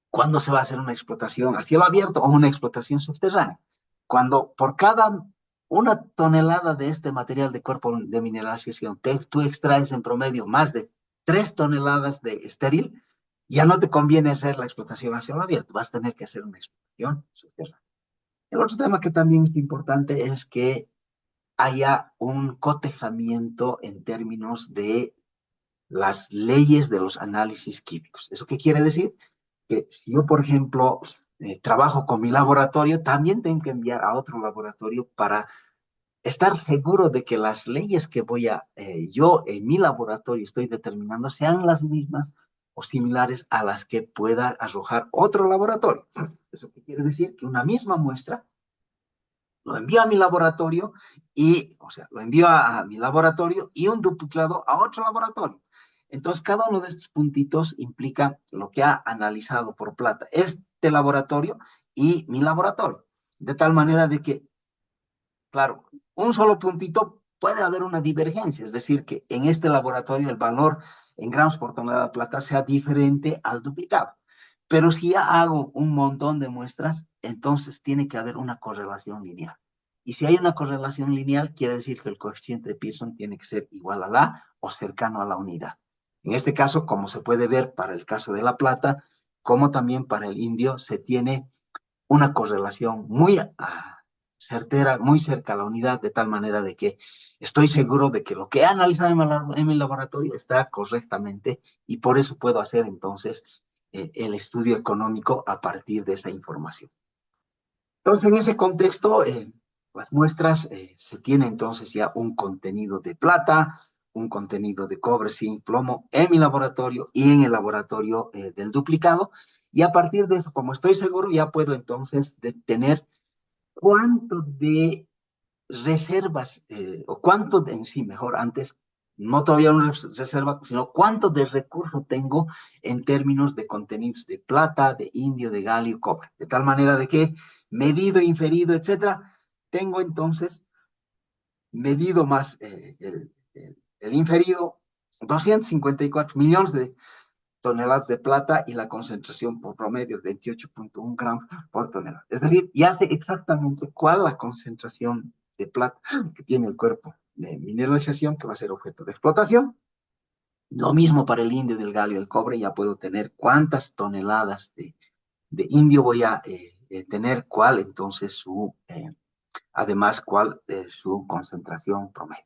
cuándo se va a hacer una explotación a cielo abierto o una explotación subterránea. Cuando por cada 1 tonelada de este material de cuerpo de mineralización tú extraes en promedio más de 3 toneladas de estéril, ya no te conviene hacer la explotación a cielo abierto, vas a tener que hacer una explotación subterránea. El otro tema que también es importante es que haya un cotejamiento en términos de las leyes de los análisis químicos. ¿Eso qué quiere decir? Que si yo, por ejemplo, trabajo con mi laboratorio, también tengo que enviar a otro laboratorio para estar seguro de que las leyes que yo en mi laboratorio estoy determinando sean las mismas o similares a las que pueda arrojar otro laboratorio. ¿Eso qué quiere decir? Que una misma muestra lo envío a mi laboratorio o sea, lo envío a mi laboratorio y un duplicado a otro laboratorio. Entonces, cada uno de estos puntitos implica lo que ha analizado por plata este laboratorio y mi laboratorio. De tal manera de que, claro, un solo puntito puede haber una divergencia, es decir, que en este laboratorio el valor en gramos por tonelada de plata sea diferente al duplicado. Pero si ya hago un montón de muestras, entonces tiene que haber una correlación lineal. Y si hay una correlación lineal, quiere decir que el coeficiente de Pearson tiene que ser igual a la o cercano a la unidad. En este caso, como se puede ver para el caso de la plata, como también para el indio, se tiene una correlación muy certera, muy cerca a la unidad, de tal manera de que estoy seguro de que lo que he analizado en mi laboratorio está correctamente, y por eso puedo hacer entonces el estudio económico a partir de esa información. Entonces, en ese contexto, las muestras se tiene entonces ya un contenido de plata, un contenido de cobre, zinc, plomo en mi laboratorio y en el laboratorio del duplicado. Y a partir de eso, como estoy seguro, ya puedo entonces tener cuánto de reservas, o cuánto en sí, mejor antes, no todavía una reserva, sino cuánto de recurso tengo en términos de contenidos de plata, de indio, de galio, cobre. De tal manera de que medido, inferido, etcétera, tengo entonces medido más el inferido, 254 millones de toneladas de plata, y la concentración por promedio de 28.1 gramos por tonelada. Es decir, ya sé exactamente cuál es la concentración de plata que tiene el cuerpo de mineralización que va a ser objeto de explotación. Lo mismo para el indio, del galio, el cobre, ya puedo tener cuántas toneladas de indio voy a tener, cuál entonces además cuál es su concentración promedio.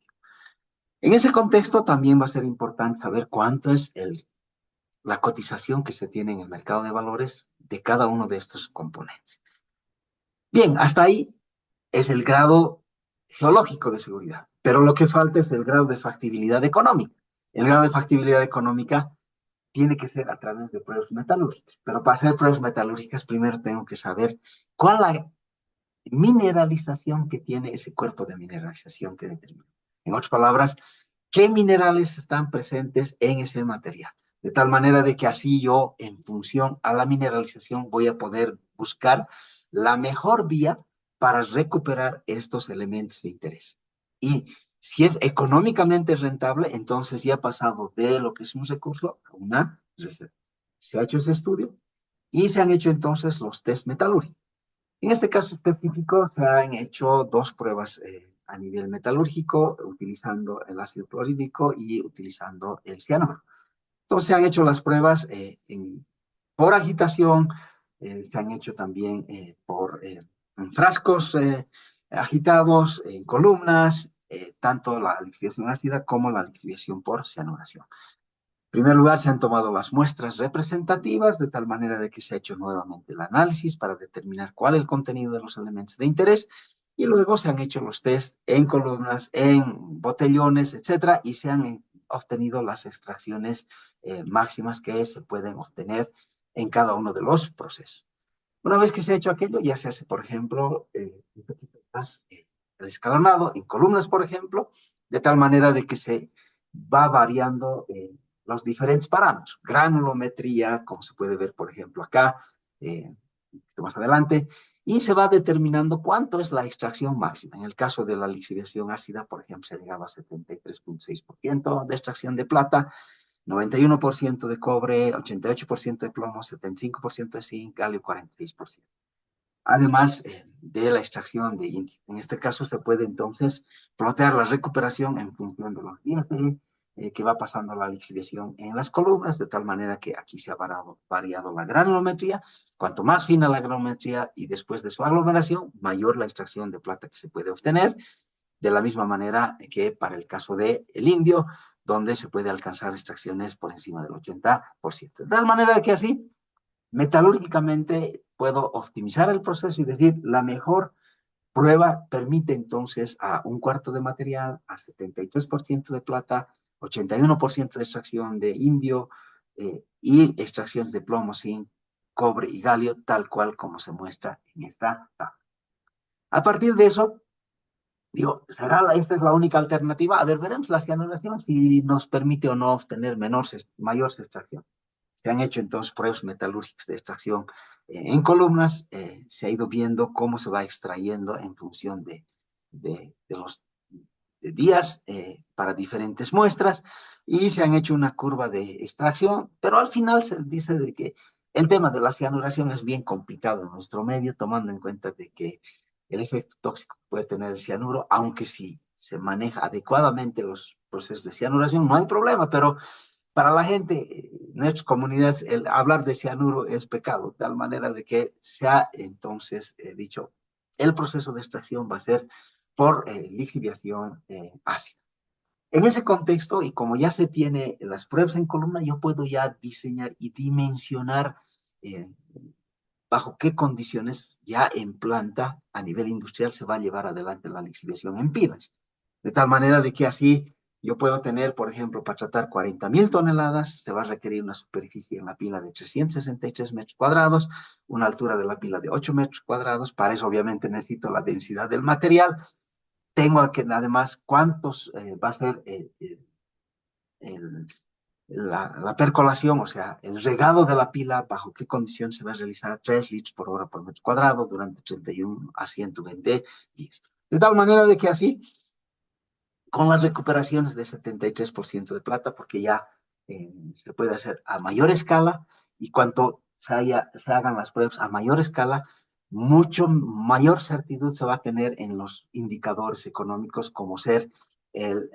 En ese contexto también va a ser importante saber cuánto es la cotización que se tiene en el mercado de valores de cada uno de estos componentes. Bien, hasta ahí es el grado geológico de seguridad, pero lo que falta es el grado de factibilidad económica. El grado de factibilidad económica tiene que ser a través de pruebas metalúrgicas, pero para hacer pruebas metalúrgicas primero tengo que saber cuál es la mineralización que tiene ese cuerpo de mineralización que determina. En otras palabras, ¿qué minerales están presentes en ese material? De tal manera de que así yo, en función a la mineralización, voy a poder buscar la mejor vía para recuperar estos elementos de interés. Y si es económicamente rentable, entonces ya ha pasado de lo que es un recurso a una reserva. Se ha hecho ese estudio y se han hecho entonces los test metalúrgicos. En este caso específico se han hecho dos pruebas a nivel metalúrgico, utilizando el ácido clorhídrico y utilizando el cianuro. Entonces se han hecho las pruebas por agitación, se han hecho también en frascos agitados, en columnas, tanto la lixiviación ácida como la lixiviación por cianuración. En primer lugar, se han tomado las muestras representativas, de tal manera de que se ha hecho nuevamente el análisis para determinar cuál es el contenido de los elementos de interés, y luego se han hecho los test en columnas, en botellones, etcétera, y se han obtenido las extracciones máximas que se pueden obtener en cada uno de los procesos. Una vez que se ha hecho aquello, ya se hace, por ejemplo, un poquito más el escalonado en columnas, por ejemplo, de tal manera de que se va variando los diferentes parámetros. Granulometría, como se puede ver, por ejemplo, acá, un poquito más adelante, y se va determinando cuánto es la extracción máxima. En el caso de la lixiviación ácida, por ejemplo, se ha llegado a 73.6% de extracción de plata, 91% de cobre, 88% de plomo, 75% de zinc, galio 46%. Además de la extracción de indio. En este caso se puede entonces plotear la recuperación en función de los días que va pasando la lixiviación en las columnas, de tal manera que aquí se ha variado la granulometría. Cuanto más fina la granulometría y después de su aglomeración, mayor la extracción de plata que se puede obtener, de la misma manera que para el caso del indio, donde se puede alcanzar extracciones por encima del 80%. De tal manera que así, metalúrgicamente, puedo optimizar el proceso y decir, la mejor prueba permite entonces a un cuarto de material, a 73% de plata, 81% de extracción de indio y extracciones de plomo, zinc, cobre y galio, tal cual como se muestra en esta tabla. A partir de eso, digo, esta es la única alternativa? A ver, veremos la cianuración si nos permite o no obtener mayor extracción. Se han hecho entonces pruebas metalúrgicas de extracción en columnas, se ha ido viendo cómo se va extrayendo en función de los días para diferentes muestras, y se han hecho una curva de extracción, pero al final se dice de que el tema de la cianuración es bien complicado en nuestro medio, tomando en cuenta de que el efecto tóxico que puede tener el cianuro, aunque si se maneja adecuadamente los procesos de cianuración, no hay problema, pero para la gente, en nuestras comunidades, el hablar de cianuro es pecado, de tal manera de que se ha entonces dicho, el proceso de extracción va a ser por lixiviación ácida. En ese contexto, y como ya se tiene las pruebas en columna, yo puedo ya diseñar y dimensionar eh, bajo qué condiciones ya en planta a nivel industrial se va a llevar adelante la lixiviación en pilas. De tal manera de que así yo puedo tener, por ejemplo, para tratar 40.000 toneladas, se va a requerir una superficie en la pila de 363 metros cuadrados, una altura de la pila de 8 metros cuadrados. Para eso obviamente necesito la densidad del material. Tengo que además cuántos va a ser el, la percolación, o sea, el regado de la pila, bajo qué condición se va a realizar, 3 litros por hora por metro cuadrado durante 31 a 120 días. De tal manera de que así, con las recuperaciones de 73% de plata, porque ya se puede hacer a mayor escala, y cuanto se hagan las pruebas a mayor escala, mucho mayor certidumbre se va a tener en los indicadores económicos, como ser el,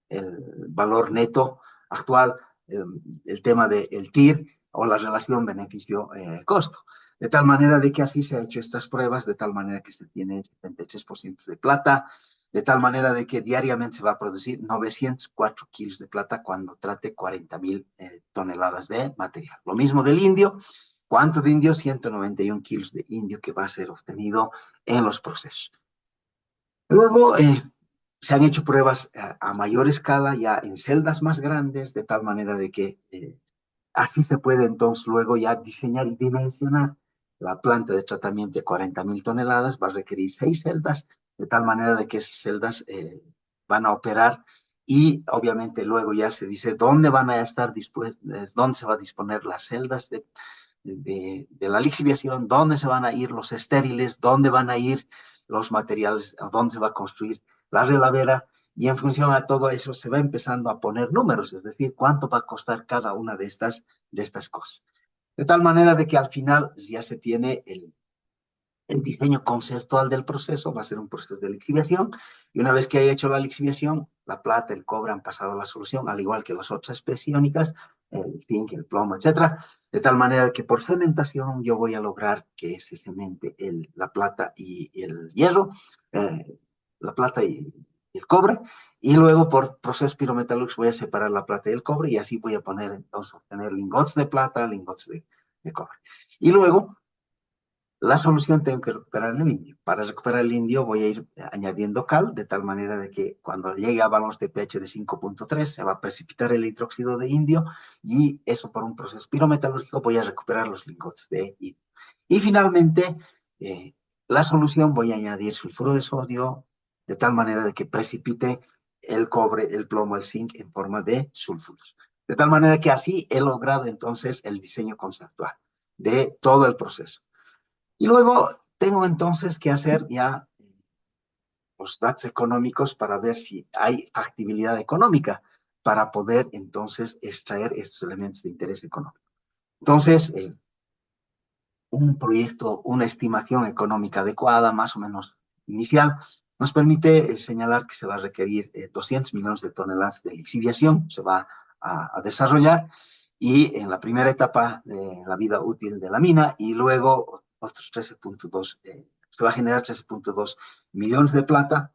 el valor neto actual, el tema del TIR o la relación beneficio-costo. De tal manera de que así se ha hecho estas pruebas, de tal manera que se tiene 73% de plata, de tal manera de que diariamente se va a producir 904 kilos de plata cuando trate 40.000 toneladas de material. Lo mismo del indio, ¿Cuánto de indio? 191 kilos de indio que va a ser obtenido en los procesos. Luego se han hecho pruebas a mayor escala, ya en celdas más grandes, de tal manera de que así se puede entonces luego ya diseñar y dimensionar la planta de tratamiento de 40.000 toneladas, va a requerir 6 celdas, de tal manera de que esas celdas van a operar y obviamente luego ya se dice dónde van a estar dispuestas, dónde se va a disponer las celdas de la lixiviación, dónde se van a ir los estériles, dónde van a ir los materiales, dónde se va a construir la relavera, y en función a todo eso se va empezando a poner números, es decir, cuánto va a costar cada una de estas cosas. De tal manera de que al final ya se tiene el diseño conceptual del proceso, va a ser un proceso de lixiviación, y una vez que haya hecho la lixiviación, la plata, el cobre han pasado a la solución, al igual que las otras especies iónicas, el zinc, el plomo, etcétera, de tal manera que por cementación yo voy a lograr que se cemente la plata y el hierro, la plata y el cobre, y luego por proceso pirometalúrgico voy a separar la plata y el cobre, y así voy a poner, entonces, obtener lingotes de plata, lingotes de cobre. Y luego, la solución tengo que recuperar el indio. Para recuperar el indio voy a ir añadiendo cal, de tal manera de que cuando llegue a valores de pH de 5.3 se va a precipitar el hidróxido de indio, y eso por un proceso pirometalúrgico voy a recuperar los lingotes de indio. Y finalmente, eh, la solución voy a añadir sulfuro de sodio, de tal manera de que precipite el cobre, el plomo, el zinc en forma de sulfuros. De tal manera que así he logrado entonces el diseño conceptual de todo el proceso. Y luego tengo entonces que hacer ya los datos económicos para ver si hay factibilidad económica para poder entonces extraer estos elementos de interés económico. Entonces, un proyecto, una estimación económica adecuada, más o menos inicial, nos permite señalar que se va a requerir 200 millones de toneladas de lixiviación, se va a desarrollar, y en la primera etapa de la vida útil de la mina, y luego otros 13.2, se va a generar 13.2 millones de plata.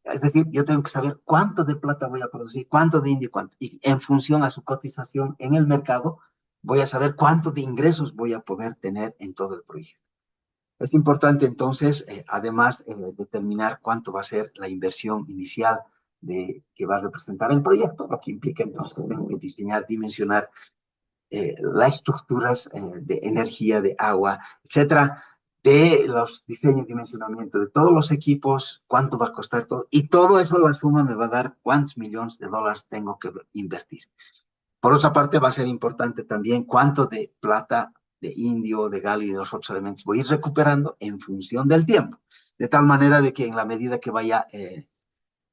Es decir, yo tengo que saber cuánto de plata voy a producir, cuánto de indio, cuánto, y en función a su cotización en el mercado, voy a saber cuánto de ingresos voy a poder tener en todo el proyecto. Es importante entonces, además, determinar cuánto va a ser la inversión inicial que va a representar el proyecto, lo que implica entonces tengo que diseñar, dimensionar las estructuras de energía, de agua, etcétera, de los diseños y dimensionamiento de todos los equipos, cuánto va a costar todo, y todo eso la suma me va a dar cuántos millones de dólares tengo que invertir. Por otra parte, va a ser importante también cuánto de plata, de indio, de galio y de los otros elementos voy a ir recuperando en función del tiempo, de tal manera de que en la medida que vaya,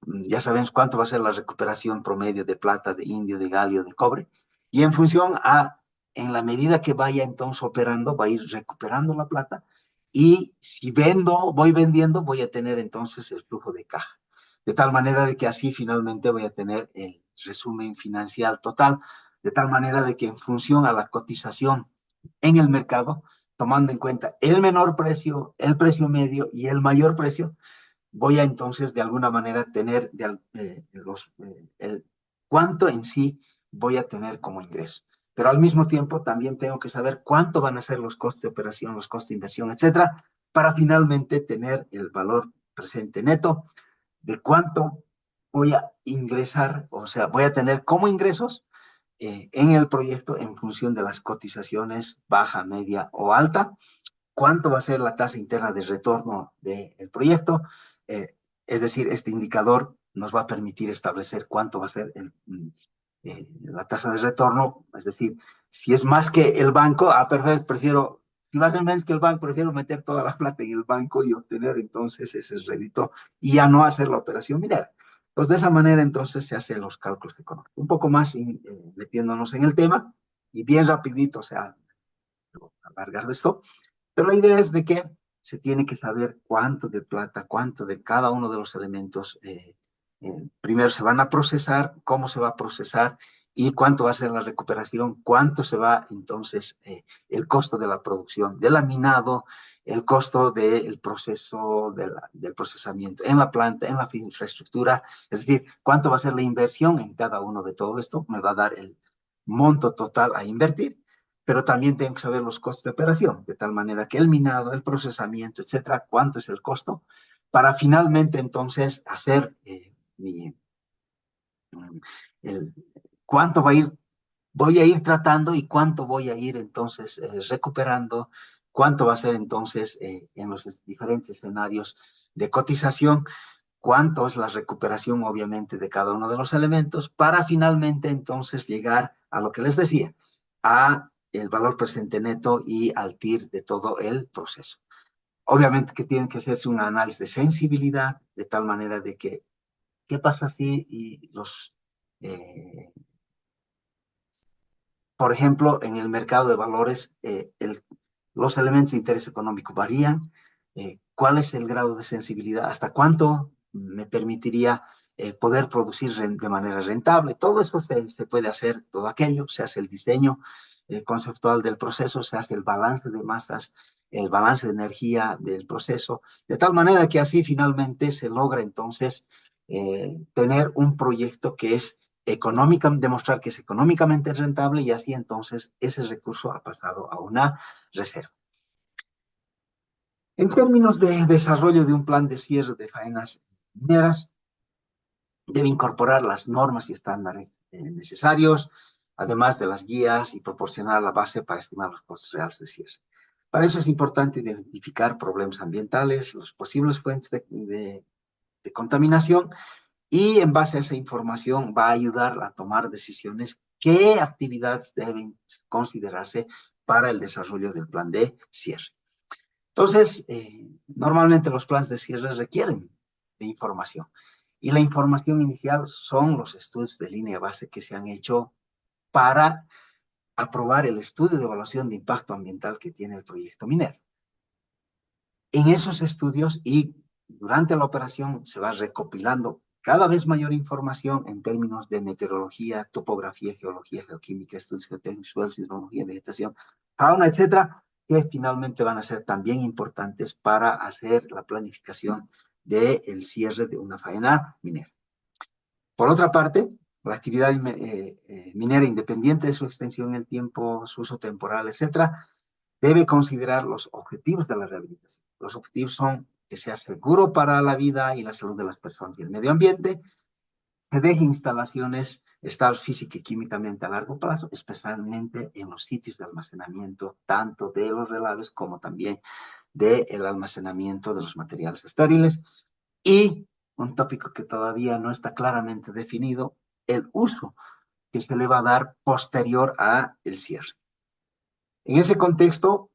ya sabemos cuánto va a ser la recuperación promedio de plata, de indio, de galio, de cobre, y en función a, en la medida que vaya entonces operando, va a ir recuperando la plata, y si vendo, voy vendiendo, voy a tener entonces el flujo de caja, de tal manera de que así finalmente voy a tener el resumen financiero total, de tal manera de que en función a la cotización en el mercado, tomando en cuenta el menor precio, el precio medio y el mayor precio, voy a entonces de alguna manera tener cuánto en sí voy a tener como ingreso. Pero al mismo tiempo también tengo que saber cuánto van a ser los costes de operación, los costes de inversión, etcétera, para finalmente tener el valor presente neto de cuánto voy a ingresar, o sea, voy a tener como ingresos en el proyecto en función de las cotizaciones baja, media o alta, cuánto va a ser la tasa interna de retorno del proyecto. Eh, es decir, este indicador nos va a permitir establecer cuánto va a ser la tasa de retorno. Es decir, si es más que el banco, perfecto, prefiero, si va a ser menos que el banco, prefiero meter toda la plata en el banco y obtener entonces ese rédito y ya no hacer la operación minera. Pues de esa manera entonces se hacen los cálculos económicos. Un poco más metiéndonos en el tema y bien rapidito, o sea, alargar de esto. Pero la idea es de que se tiene que saber cuánto de plata, cuánto de cada uno de los elementos primero se van a procesar, cómo se va a procesar y cuánto va a ser la recuperación, cuánto se va entonces el costo de la producción, del laminado, el costo del proceso del procesamiento en la planta, en la infraestructura, es decir, cuánto va a ser la inversión en cada uno de todo esto, me va a dar el monto total a invertir. pero también tengo que saber los costos de operación, de tal manera que el minado, el procesamiento, etcétera, cuánto es el costo, para finalmente entonces hacer el, cuánto voy a ir tratando y cuánto voy a ir entonces recuperando, cuánto va a ser entonces en los diferentes escenarios de cotización, cuánto es la recuperación obviamente de cada uno de los elementos para finalmente entonces llegar a lo que les decía, a el valor presente neto y al TIR de todo el proceso. Obviamente que tiene que hacerse un análisis de sensibilidad de tal manera de que, ¿qué pasa si y eh, por ejemplo, en el mercado de valores, los elementos de interés económico varían? ¿Cuál es el grado de sensibilidad? ¿Hasta cuánto me permitiría poder producir de manera rentable? Todo eso se puede hacer, todo aquello, se hace el diseño conceptual del proceso, se hace el balance de masas, el balance de energía del proceso, de tal manera que así finalmente se logra entonces tener un proyecto que es económica, demostrar que es económicamente rentable y así entonces ese recurso ha pasado a una reserva. En términos de desarrollo de un plan de cierre de faenas mineras, debe incorporar las normas y estándares necesarios, además de las guías y proporcionar la base para estimar los costos reales de cierre. Para eso es importante identificar problemas ambientales, las posibles fuentes de contaminación y en base a esa información va a ayudar a tomar decisiones qué actividades deben considerarse para el desarrollo del plan de cierre. Entonces, normalmente los planes de cierre requieren de información y la información inicial son los estudios de línea base que se han hecho para aprobar el estudio de evaluación de impacto ambiental que tiene el proyecto minero. En esos estudios y durante la operación se va recopilando cada vez mayor información en términos de meteorología, topografía, geología, geoquímica, estudios geotécnicos, suelos, hidrología, vegetación, fauna, etcétera, que finalmente van a ser también importantes para hacer la planificación del cierre de una faena minera. Por otra parte, la actividad minera, independiente de su extensión en el tiempo, su uso temporal, etcétera, debe considerar los objetivos de la rehabilitación. Los objetivos son que sea seguro para la vida y la salud de las personas y el medio ambiente, que deje instalaciones estables física y químicamente a largo plazo, especialmente en los sitios de almacenamiento, tanto de los relaves como también del almacenamiento de los materiales estériles. Y un tópico que todavía no está claramente definido, el uso que se le va a dar posterior a el cierre. En ese contexto,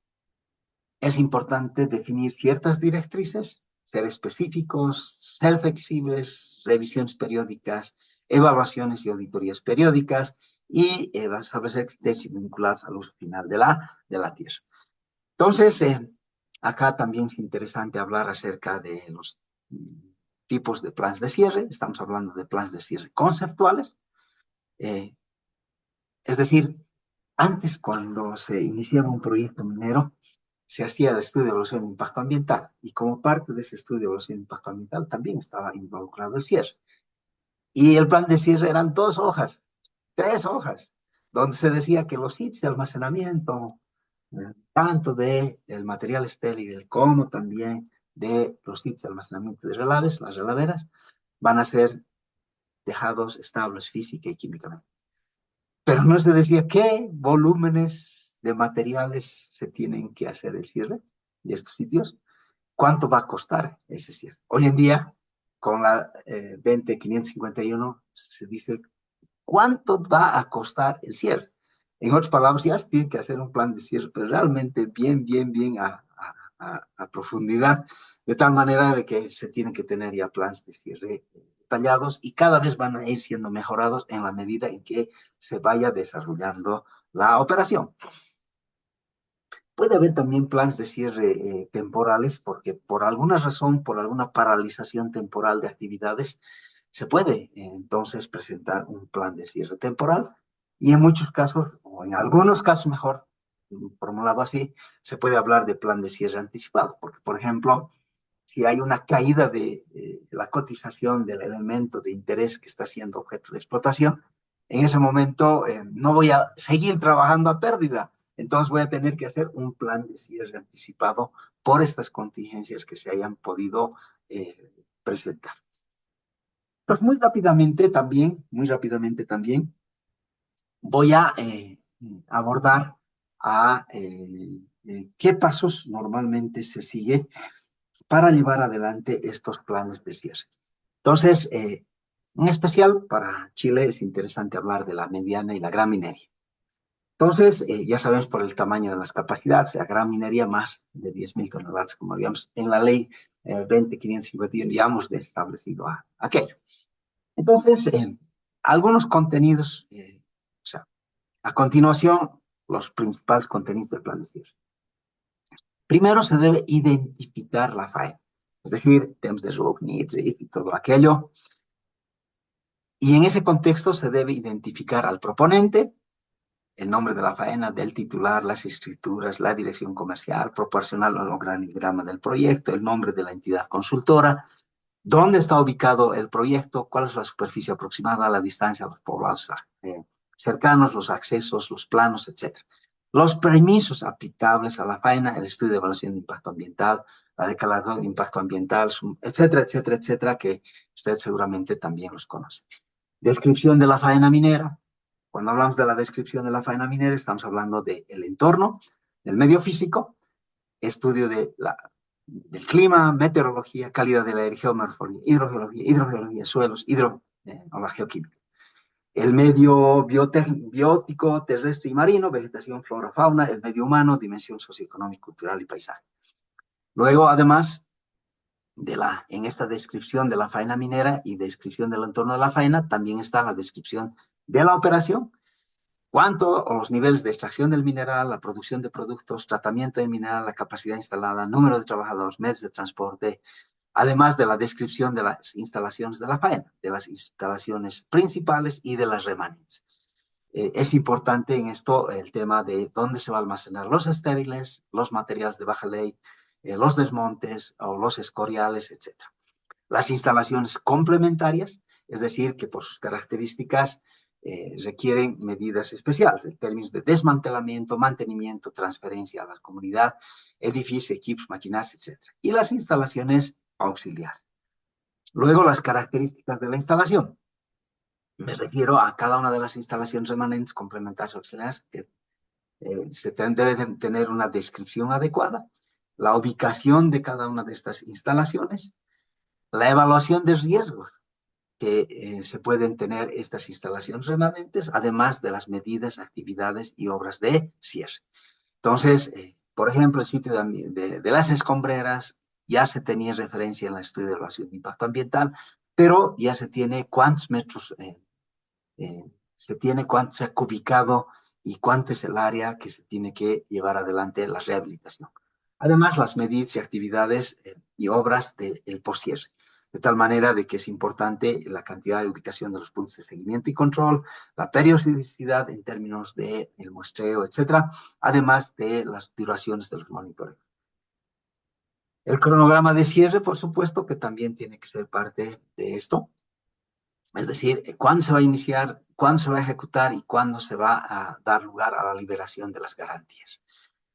es importante definir ciertas directrices, ser específicos, ser flexibles, revisiones periódicas, evaluaciones y auditorías periódicas y establecer criterios vinculados al uso final de la tierra. Entonces, acá también es interesante hablar acerca de los tipos de planes de cierre. Estamos hablando de planes de cierre conceptuales. Es decir, antes cuando se iniciaba un proyecto minero, se hacía el estudio de evaluación de impacto ambiental y como parte de ese estudio de evaluación de impacto ambiental también estaba involucrado el cierre. Y el plan de cierre eran 2 hojas, 3 hojas, donde se decía que los sitios de almacenamiento, tanto del material estéril como también de los sitios de almacenamiento de relaves, las relaveras, van a ser dejados estables física y químicamente. Pero no se decía qué volúmenes de materiales se tienen que hacer el cierre de estos sitios, cuánto va a costar ese cierre. Hoy en día, con la 20551, se dice cuánto va a costar el cierre. En otras palabras, ya se tiene que hacer un plan de cierre, pero realmente bien a profundidad, de tal manera de que se tienen que tener ya planes de cierre detallados y cada vez van a ir siendo mejorados en la medida en que se vaya desarrollando la operación. Puede haber también planes de cierre temporales porque por alguna razón, por alguna paralización temporal de actividades, se puede entonces presentar un plan de cierre temporal y en muchos casos, o en algunos casos mejor, formulado así, se puede hablar de plan de cierre anticipado, porque por ejemplo, si hay una caída de la cotización del elemento de interés que está siendo objeto de explotación, en ese momento no voy a seguir trabajando a pérdida. Entonces voy a tener que hacer un plan de cierre anticipado por estas contingencias que se hayan podido presentar. Pues muy rápidamente también, voy a abordar qué pasos normalmente se sigue para llevar adelante estos planes de cierre. Entonces, en especial para Chile es interesante hablar de la mediana y la gran minería. Entonces, ya sabemos por el tamaño de las capacidades, la gran minería más de 10.000 toneladas, como habíamos en la ley 20.551, ya hemos establecido aquello. Entonces, algunos contenidos, o sea, a continuación, los principales contenidos del plan de cierre. Primero se debe identificar la faena, es decir, temas de RUC, NITS y todo aquello. Y en ese contexto se debe identificar al proponente, el nombre de la faena, del titular, las escrituras, la dirección comercial, proporcional al organigrama del proyecto, el nombre de la entidad consultora, dónde está ubicado el proyecto, cuál es la superficie aproximada, la distancia a los poblados cercanos, los accesos, los planos, etc. Los permisos aplicables a la faena, el estudio de evaluación de impacto ambiental, la declaración de impacto ambiental, etcétera, etcétera, etcétera, que usted seguramente también los conoce. Descripción de la faena minera. Cuando hablamos de la descripción de la faena minera, estamos hablando del entorno, del medio físico, estudio del clima, meteorología, calidad del aire, geomorfología, hidrogeología, suelos, o la geoquímica. El medio biótico, terrestre y marino, vegetación, flora, fauna, el medio humano, dimensión socioeconómica, cultural y paisaje. Luego, además, en esta descripción de la faena minera y descripción del entorno de la faena, también está la descripción de la operación, cuánto o los niveles de extracción del mineral, la producción de productos, tratamiento del mineral, la capacidad instalada, número de trabajadores, medios de transporte, además de la descripción de las instalaciones de la faena, de las instalaciones principales y de las remanentes. Es importante en esto el tema de dónde se va a almacenar los estériles, los materiales de baja ley, los desmontes o los escoriales, etc. Las instalaciones complementarias, es decir, que por sus características requieren medidas especiales en términos de desmantelamiento, mantenimiento, transferencia a la comunidad, edificios, equipos, maquinarias, etc. Y las instalaciones auxiliares. Luego, las características de la instalación. Me refiero a cada una de las instalaciones remanentes, complementarias o auxiliares, que debe tener una descripción adecuada, la ubicación de cada una de estas instalaciones, la evaluación de riesgos que se pueden tener estas instalaciones remanentes, además de las medidas, actividades y obras de cierre. Entonces, por ejemplo, el sitio de las escombreras ya se tenía referencia en el estudio de evaluación de impacto ambiental, pero ya se tiene cuántos metros cuánto se ha cubicado y cuánto es el área que se tiene que llevar adelante la rehabilitación. Además, las medidas y actividades y obras del post-cierre, de tal manera de que es importante la cantidad de ubicación de los puntos de seguimiento y control, la periodicidad en términos del muestreo, etcétera, además de las duraciones de los monitoreos. El cronograma de cierre, por supuesto, que también tiene que ser parte de esto. Es decir, cuándo se va a iniciar, cuándo se va a ejecutar y cuándo se va a dar lugar a la liberación de las garantías.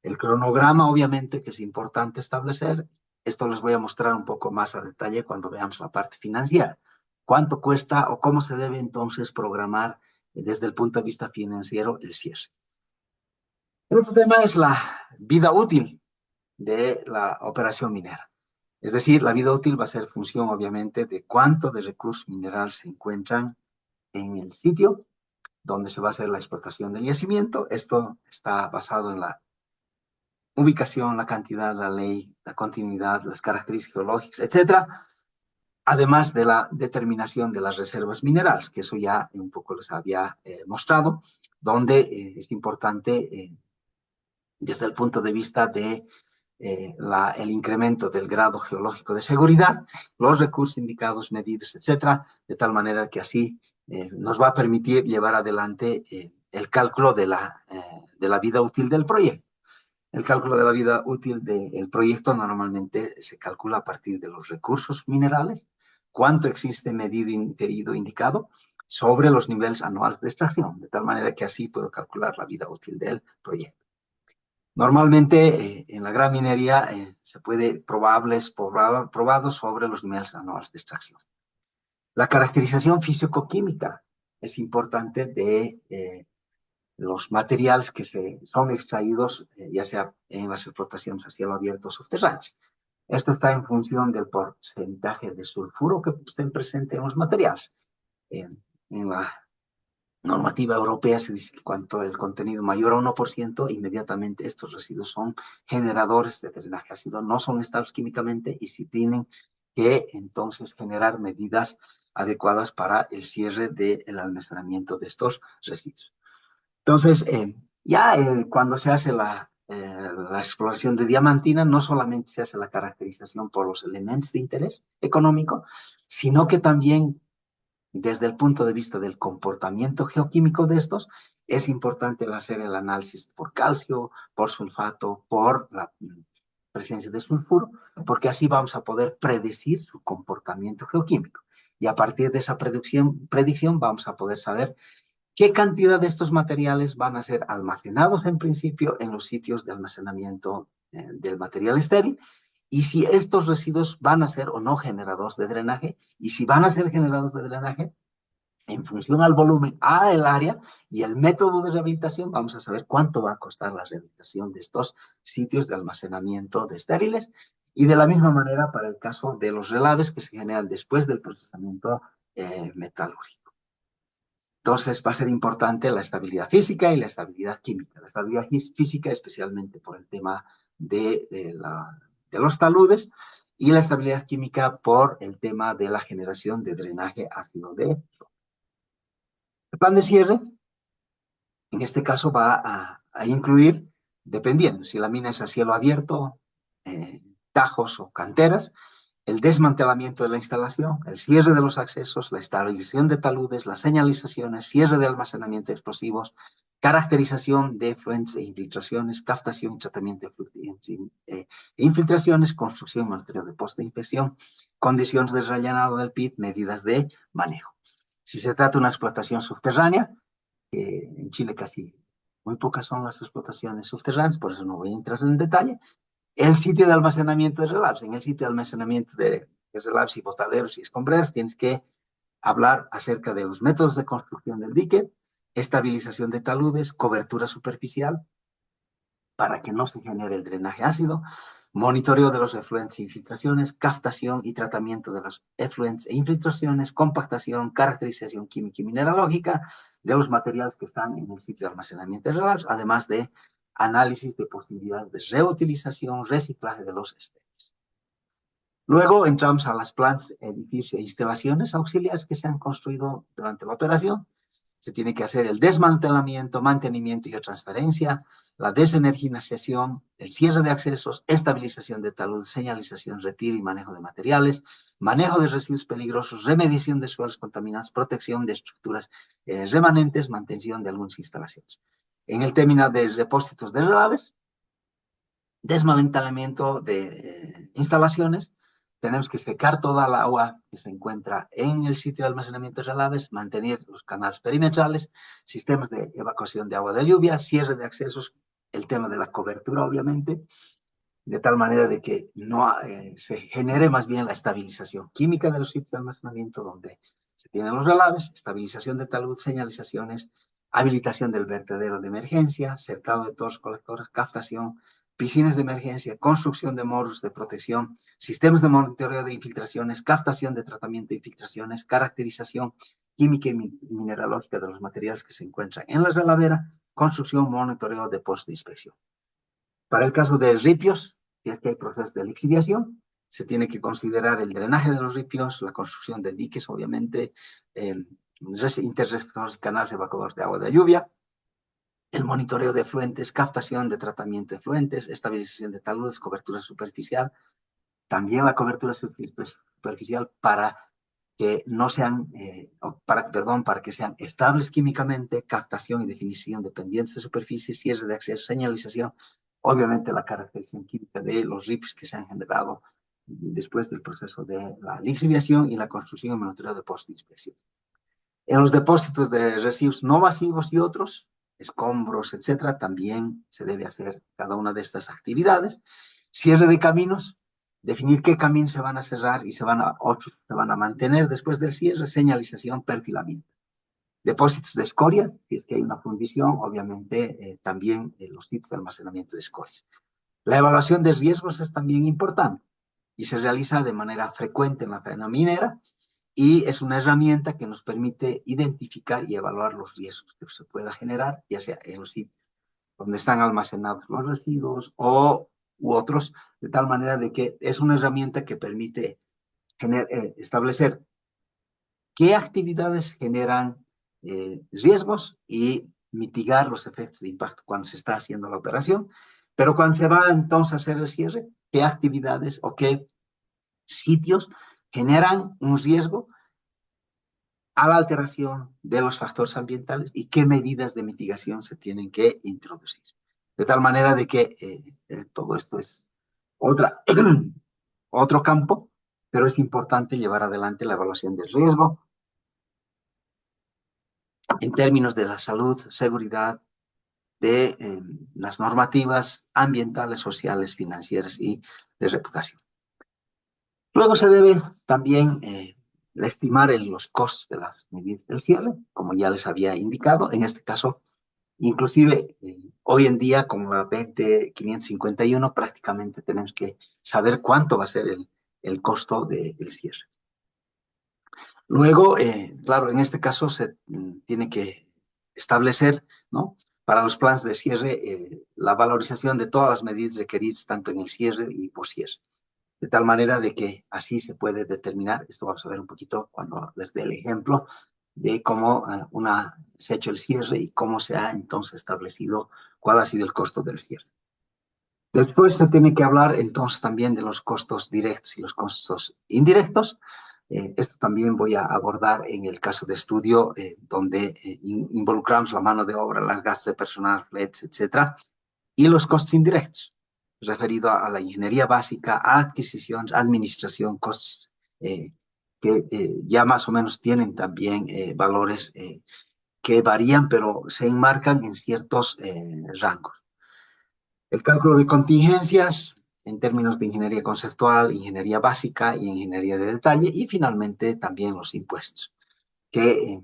El cronograma, obviamente, que es importante establecer. Esto les voy a mostrar un poco más a detalle cuando veamos la parte financiera. ¿Cuánto cuesta o cómo se debe entonces programar desde el punto de vista financiero el cierre? El otro tema es la vida útil de la operación minera. Es decir, la vida útil va a ser función, obviamente, de cuánto de recursos minerales se encuentran en el sitio donde se va a hacer la explotación del yacimiento. Esto está basado en la ubicación, la cantidad, la ley, la continuidad, las características geológicas, etcétera. Además de la determinación de las reservas minerales, que eso ya un poco les había mostrado, donde es importante desde el punto de vista de el incremento del grado geológico de seguridad, los recursos indicados, medidos, etcétera, de tal manera que así nos va a permitir llevar adelante el cálculo de la vida útil del proyecto. El cálculo de la vida útil del proyecto normalmente se calcula a partir de los recursos minerales, cuánto existe medido, inferido, indicado, sobre los niveles anuales de extracción, de tal manera que así puedo calcular la vida útil del proyecto. Normalmente en la gran minería se puede probado sobre los niveles anuales de extracción. La caracterización físico-química es importante de los materiales que son extraídos, ya sea en las explotaciones a cielo abierto o subterráneas. Esto está en función del porcentaje de sulfuro que estén presente en los materiales. En la normativa europea se dice que cuanto el contenido mayor a 1%, inmediatamente estos residuos son generadores de drenaje ácido, no son estables químicamente y sí tienen que entonces generar medidas adecuadas para el cierre del almacenamiento de estos residuos. Entonces, cuando se hace la exploración de diamantina, no solamente se hace la caracterización por los elementos de interés económico, sino que también desde el punto de vista del comportamiento geoquímico de estos, es importante hacer el análisis por calcio, por sulfato, por la presencia de sulfuro, porque así vamos a poder predecir su comportamiento geoquímico. Y a partir de esa predicción vamos a poder saber qué cantidad de estos materiales van a ser almacenados en principio en los sitios de almacenamiento del material estéril y si estos residuos van a ser o no generadores de drenaje y si van a ser generadores de drenaje en función al volumen, al área y el método de rehabilitación, vamos a saber cuánto va a costar la rehabilitación de estos sitios de almacenamiento de estériles y de la misma manera para el caso de los relaves que se generan después del procesamiento metalúrgico. Entonces va a ser importante la estabilidad física y la estabilidad química. La estabilidad física especialmente por el tema de los taludes y la estabilidad química por el tema de la generación de drenaje ácido de el plan de cierre. En este caso va a incluir, dependiendo si la mina es a cielo abierto, tajos o canteras, el desmantelamiento de la instalación, el cierre de los accesos, la estabilización de taludes, las señalizaciones, cierre de almacenamiento de explosivos, caracterización de efluentes e infiltraciones, captación y tratamiento de infiltraciones, construcción y monitoreo de post de inspección, condiciones de rellenado del pit, medidas de manejo. Si se trata de una explotación subterránea, en Chile casi muy pocas son las explotaciones subterráneas, por eso no voy a entrar en detalle. El sitio de almacenamiento de relaves. En el sitio de almacenamiento de relaves y botaderos y escombreras tienes que hablar acerca de los métodos de construcción del dique, estabilización de taludes, cobertura superficial para que no se genere el drenaje ácido, monitoreo de los efluentes e infiltraciones, captación y tratamiento de los efluentes e infiltraciones, compactación, caracterización química y mineralógica de los materiales que están en el sitio de almacenamiento de relaves, además de análisis de posibilidades de reutilización, reciclaje de los estériles. Luego entramos a las plantas, edificios e instalaciones auxiliares que se han construido durante la operación. Se tiene que hacer el desmantelamiento, mantenimiento y transferencia, la desenergización, el cierre de accesos, estabilización de talud, señalización, retiro y manejo de materiales, manejo de residuos peligrosos, remediación de suelos contaminados, protección de estructuras remanentes, mantención de algunas instalaciones. En el término de depósitos de relaves, desmantelamiento de instalaciones, tenemos que secar toda el agua que se encuentra en el sitio de almacenamiento de relaves, mantener los canales perimetrales, sistemas de evacuación de agua de lluvia, cierre de accesos, el tema de la cobertura, obviamente, de tal manera de que no se genere más bien la estabilización química de los sitios de almacenamiento donde se tienen los relaves, estabilización de talud, señalizaciones, habilitación del vertedero de emergencia, cercado de todos los colectores, captación, piscinas de emergencia, construcción de morros de protección, sistemas de monitoreo de infiltraciones, captación de tratamiento de infiltraciones, caracterización química y mineralógica de los materiales que se encuentran en la relavera, construcción, monitoreo de post de inspección. Para el caso de ripios, si es que hay procesos de lixiviación, se tiene que considerar el drenaje de los ripios, la construcción de diques, obviamente, interreceptores y canales evacuadores de agua de lluvia, el monitoreo de efluentes, captación de tratamiento de efluentes, estabilización de taludes, cobertura superficial, también la cobertura superficial para que no sean, para que sean estables químicamente, captación y definición de pendientes de superficie, cierre de acceso, señalización, obviamente la caracterización química de los rips que se han generado después del proceso de la lixiviación y la construcción y monitoreo de post-inspección. En los depósitos de residuos no masivos y otros, escombros, etcétera, también se debe hacer cada una de estas actividades. Cierre de caminos, definir qué caminos se van a cerrar y otros se van a mantener después del cierre, señalización, perfilamiento. Depósitos de escoria, si es que hay una fundición, obviamente también los sitios de almacenamiento de escorias. La evaluación de riesgos es también importante y se realiza de manera frecuente en la cadena minera y es una herramienta que nos permite identificar y evaluar los riesgos que se pueda generar, ya sea en los sitios donde están almacenados los residuos u otros, de tal manera de que es una herramienta que permite establecer qué actividades generan riesgos y mitigar los efectos de impacto cuando se está haciendo la operación. Pero cuando se va entonces a hacer el cierre, qué actividades o qué sitios generan un riesgo a la alteración de los factores ambientales y qué medidas de mitigación se tienen que introducir. De tal manera de que todo esto es otra, otro campo, pero es importante llevar adelante la evaluación del riesgo en términos de la salud, seguridad, de las normativas ambientales, sociales, financieras y de reputación. Luego se debe también estimar los costos de las medidas del cierre, como ya les había indicado. En este caso, inclusive hoy en día, con la 20551, prácticamente tenemos que saber cuánto va a ser el costo del cierre. Luego, claro, en este caso se tiene que establecer, ¿no? Para los planes de cierre, la valorización de todas las medidas requeridas, tanto en el cierre y poscierre. De tal manera de que así se puede determinar, esto vamos a ver un poquito cuando les dé el ejemplo, de cómo se ha hecho el cierre y cómo se ha entonces establecido cuál ha sido el costo del cierre. Después se tiene que hablar entonces también de los costos directos y los costos indirectos. Esto también voy a abordar en el caso de estudio, donde involucramos la mano de obra, las gastos de personal, flets, etcétera, y los costos indirectos, referido a la ingeniería básica, a adquisición, administración, costos que ya más o menos tienen también valores que varían, pero se enmarcan en ciertos rangos. El cálculo de contingencias en términos de ingeniería conceptual, ingeniería básica y ingeniería de detalle, y finalmente también los impuestos, que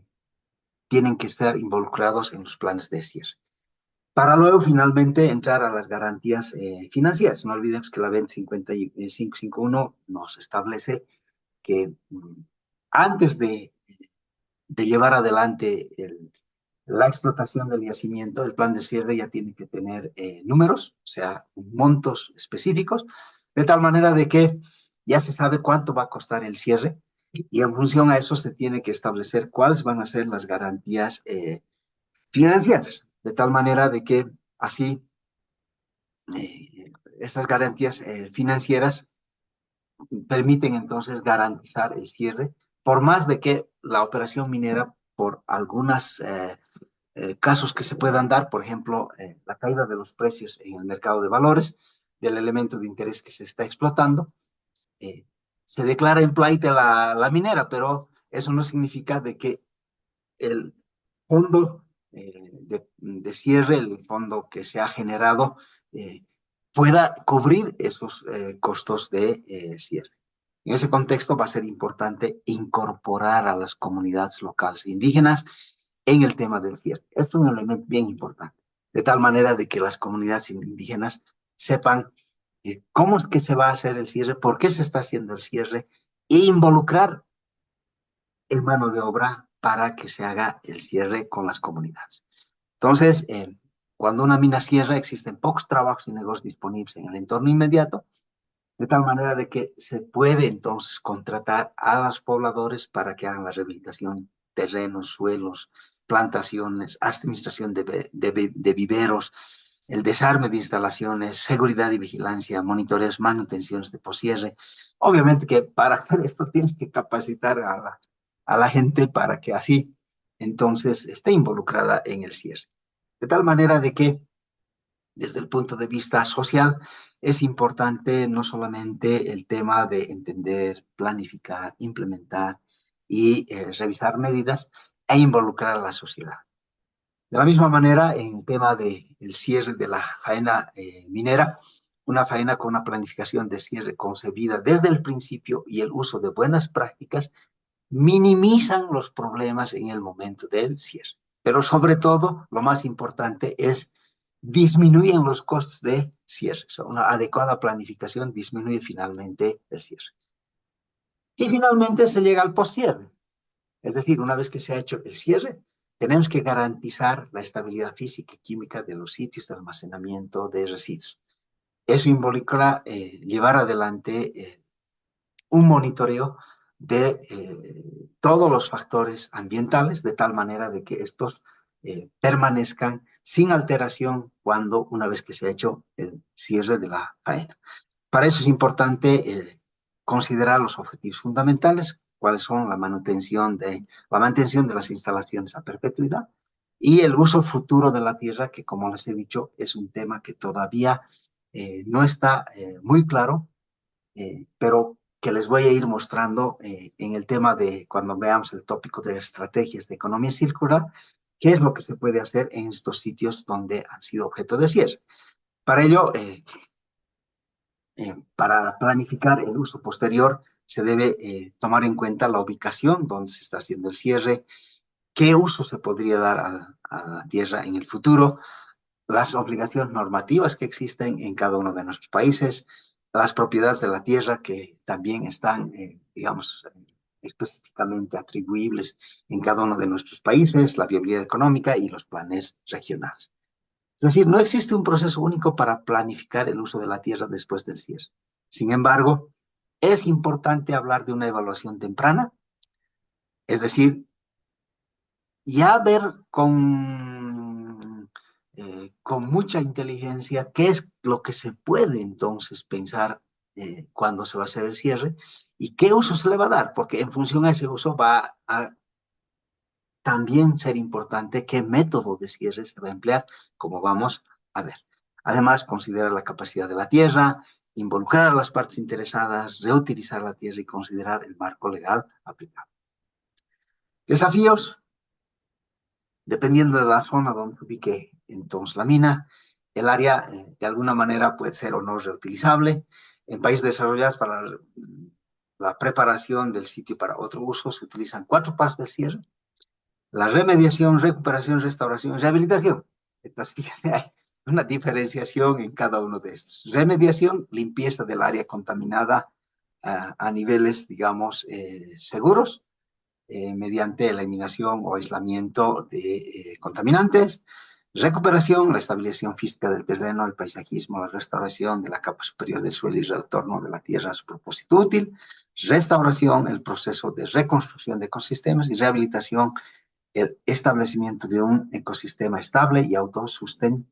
tienen que estar involucrados en los planes de cierre. Para luego finalmente entrar a las garantías financieras. No olvidemos que la 20551 nos establece que antes de llevar adelante la explotación del yacimiento, el plan de cierre ya tiene que tener números, o sea, montos específicos, de tal manera de que ya se sabe cuánto va a costar el cierre y en función a eso se tiene que establecer cuáles van a ser las garantías financieras, de tal manera de que así estas garantías financieras permiten entonces garantizar el cierre, por más de que la operación minera, por algunos casos que se puedan dar, por ejemplo, la caída de los precios en el mercado de valores del elemento de interés que se está explotando, eh, se declara en pleite la minera, pero eso no significa de que el fondo de cierre, el fondo que se ha generado, pueda cubrir esos costos de cierre. En ese contexto va a ser importante incorporar a las comunidades locales e indígenas en el tema del cierre. Es un elemento bien importante, de tal manera de que las comunidades indígenas sepan cómo es que se va a hacer el cierre, por qué se está haciendo el cierre, e involucrar en mano de obra para que se haga el cierre con las comunidades. Entonces, cuando una mina cierra, existen pocos trabajos y negocios disponibles en el entorno inmediato, de tal manera de que se puede entonces contratar a los pobladores para que hagan la rehabilitación, terrenos, suelos, plantaciones, administración de viveros, el desarme de instalaciones, seguridad y vigilancia, monitoreos, manutenciones de poscierre. Obviamente que para hacer esto tienes que capacitar a la gente para que así entonces esté involucrada en el cierre. De tal manera de que desde el punto de vista social es importante no solamente el tema de entender, planificar, implementar y revisar medidas e involucrar a la sociedad. De la misma manera, en el tema del cierre de la faena minera, una faena con una planificación de cierre concebida desde el principio y el uso de buenas prácticas minimizan los problemas en el momento del cierre. Pero sobre todo, lo más importante es disminuir los costos de cierre. O sea, una adecuada planificación disminuye finalmente el cierre. Y finalmente se llega al postcierre. Es decir, una vez que se ha hecho el cierre, tenemos que garantizar la estabilidad física y química de los sitios de almacenamiento de residuos. Eso involucra llevar adelante un monitoreo de todos los factores ambientales, de tal manera de que estos permanezcan sin alteración cuando, una vez que se ha hecho el cierre de la faena. Para eso es importante considerar los objetivos fundamentales, cuáles son la mantención de las instalaciones a perpetuidad y el uso futuro de la tierra, que como les he dicho, es un tema que todavía no está muy claro, pero que les voy a ir mostrando en el tema de cuando veamos el tópico de estrategias de economía circular, qué es lo que se puede hacer en estos sitios donde han sido objeto de cierre. Para ello, para planificar el uso posterior, se debe tomar en cuenta la ubicación donde se está haciendo el cierre, qué uso se podría dar a la tierra en el futuro, las obligaciones normativas que existen en cada uno de nuestros países, las propiedades de la tierra que también están, digamos, específicamente atribuibles en cada uno de nuestros países, la viabilidad económica y los planes regionales. Es decir, no existe un proceso único para planificar el uso de la tierra después del cierre. Sin embargo, es importante hablar de una evaluación temprana, es decir, ya ver con mucha inteligencia qué es lo que se puede entonces pensar cuando se va a hacer el cierre y qué uso se le va a dar, porque en función a ese uso va a también ser importante qué método de cierre se va a emplear, como vamos a ver. Además, considerar la capacidad de la tierra, involucrar a las partes interesadas, reutilizar la tierra y considerar el marco legal aplicable. Desafíos, dependiendo de la zona donde se ubique entonces la mina, el área de alguna manera puede ser o no reutilizable. En países desarrollados, para la preparación del sitio para otro uso, se utilizan 4 pasos de cierre: la remediación, recuperación, restauración, rehabilitación. Entonces, fíjense, hay una diferenciación en cada uno de estos. Remediación, limpieza del área contaminada a niveles, digamos, seguros, mediante eliminación o aislamiento de contaminantes. Recuperación, la estabilización física del terreno, el paisajismo, la restauración de la capa superior del suelo y retorno de la tierra a su propósito útil. Restauración, el proceso de reconstrucción de ecosistemas, y rehabilitación, el establecimiento de un ecosistema estable y autosustentable.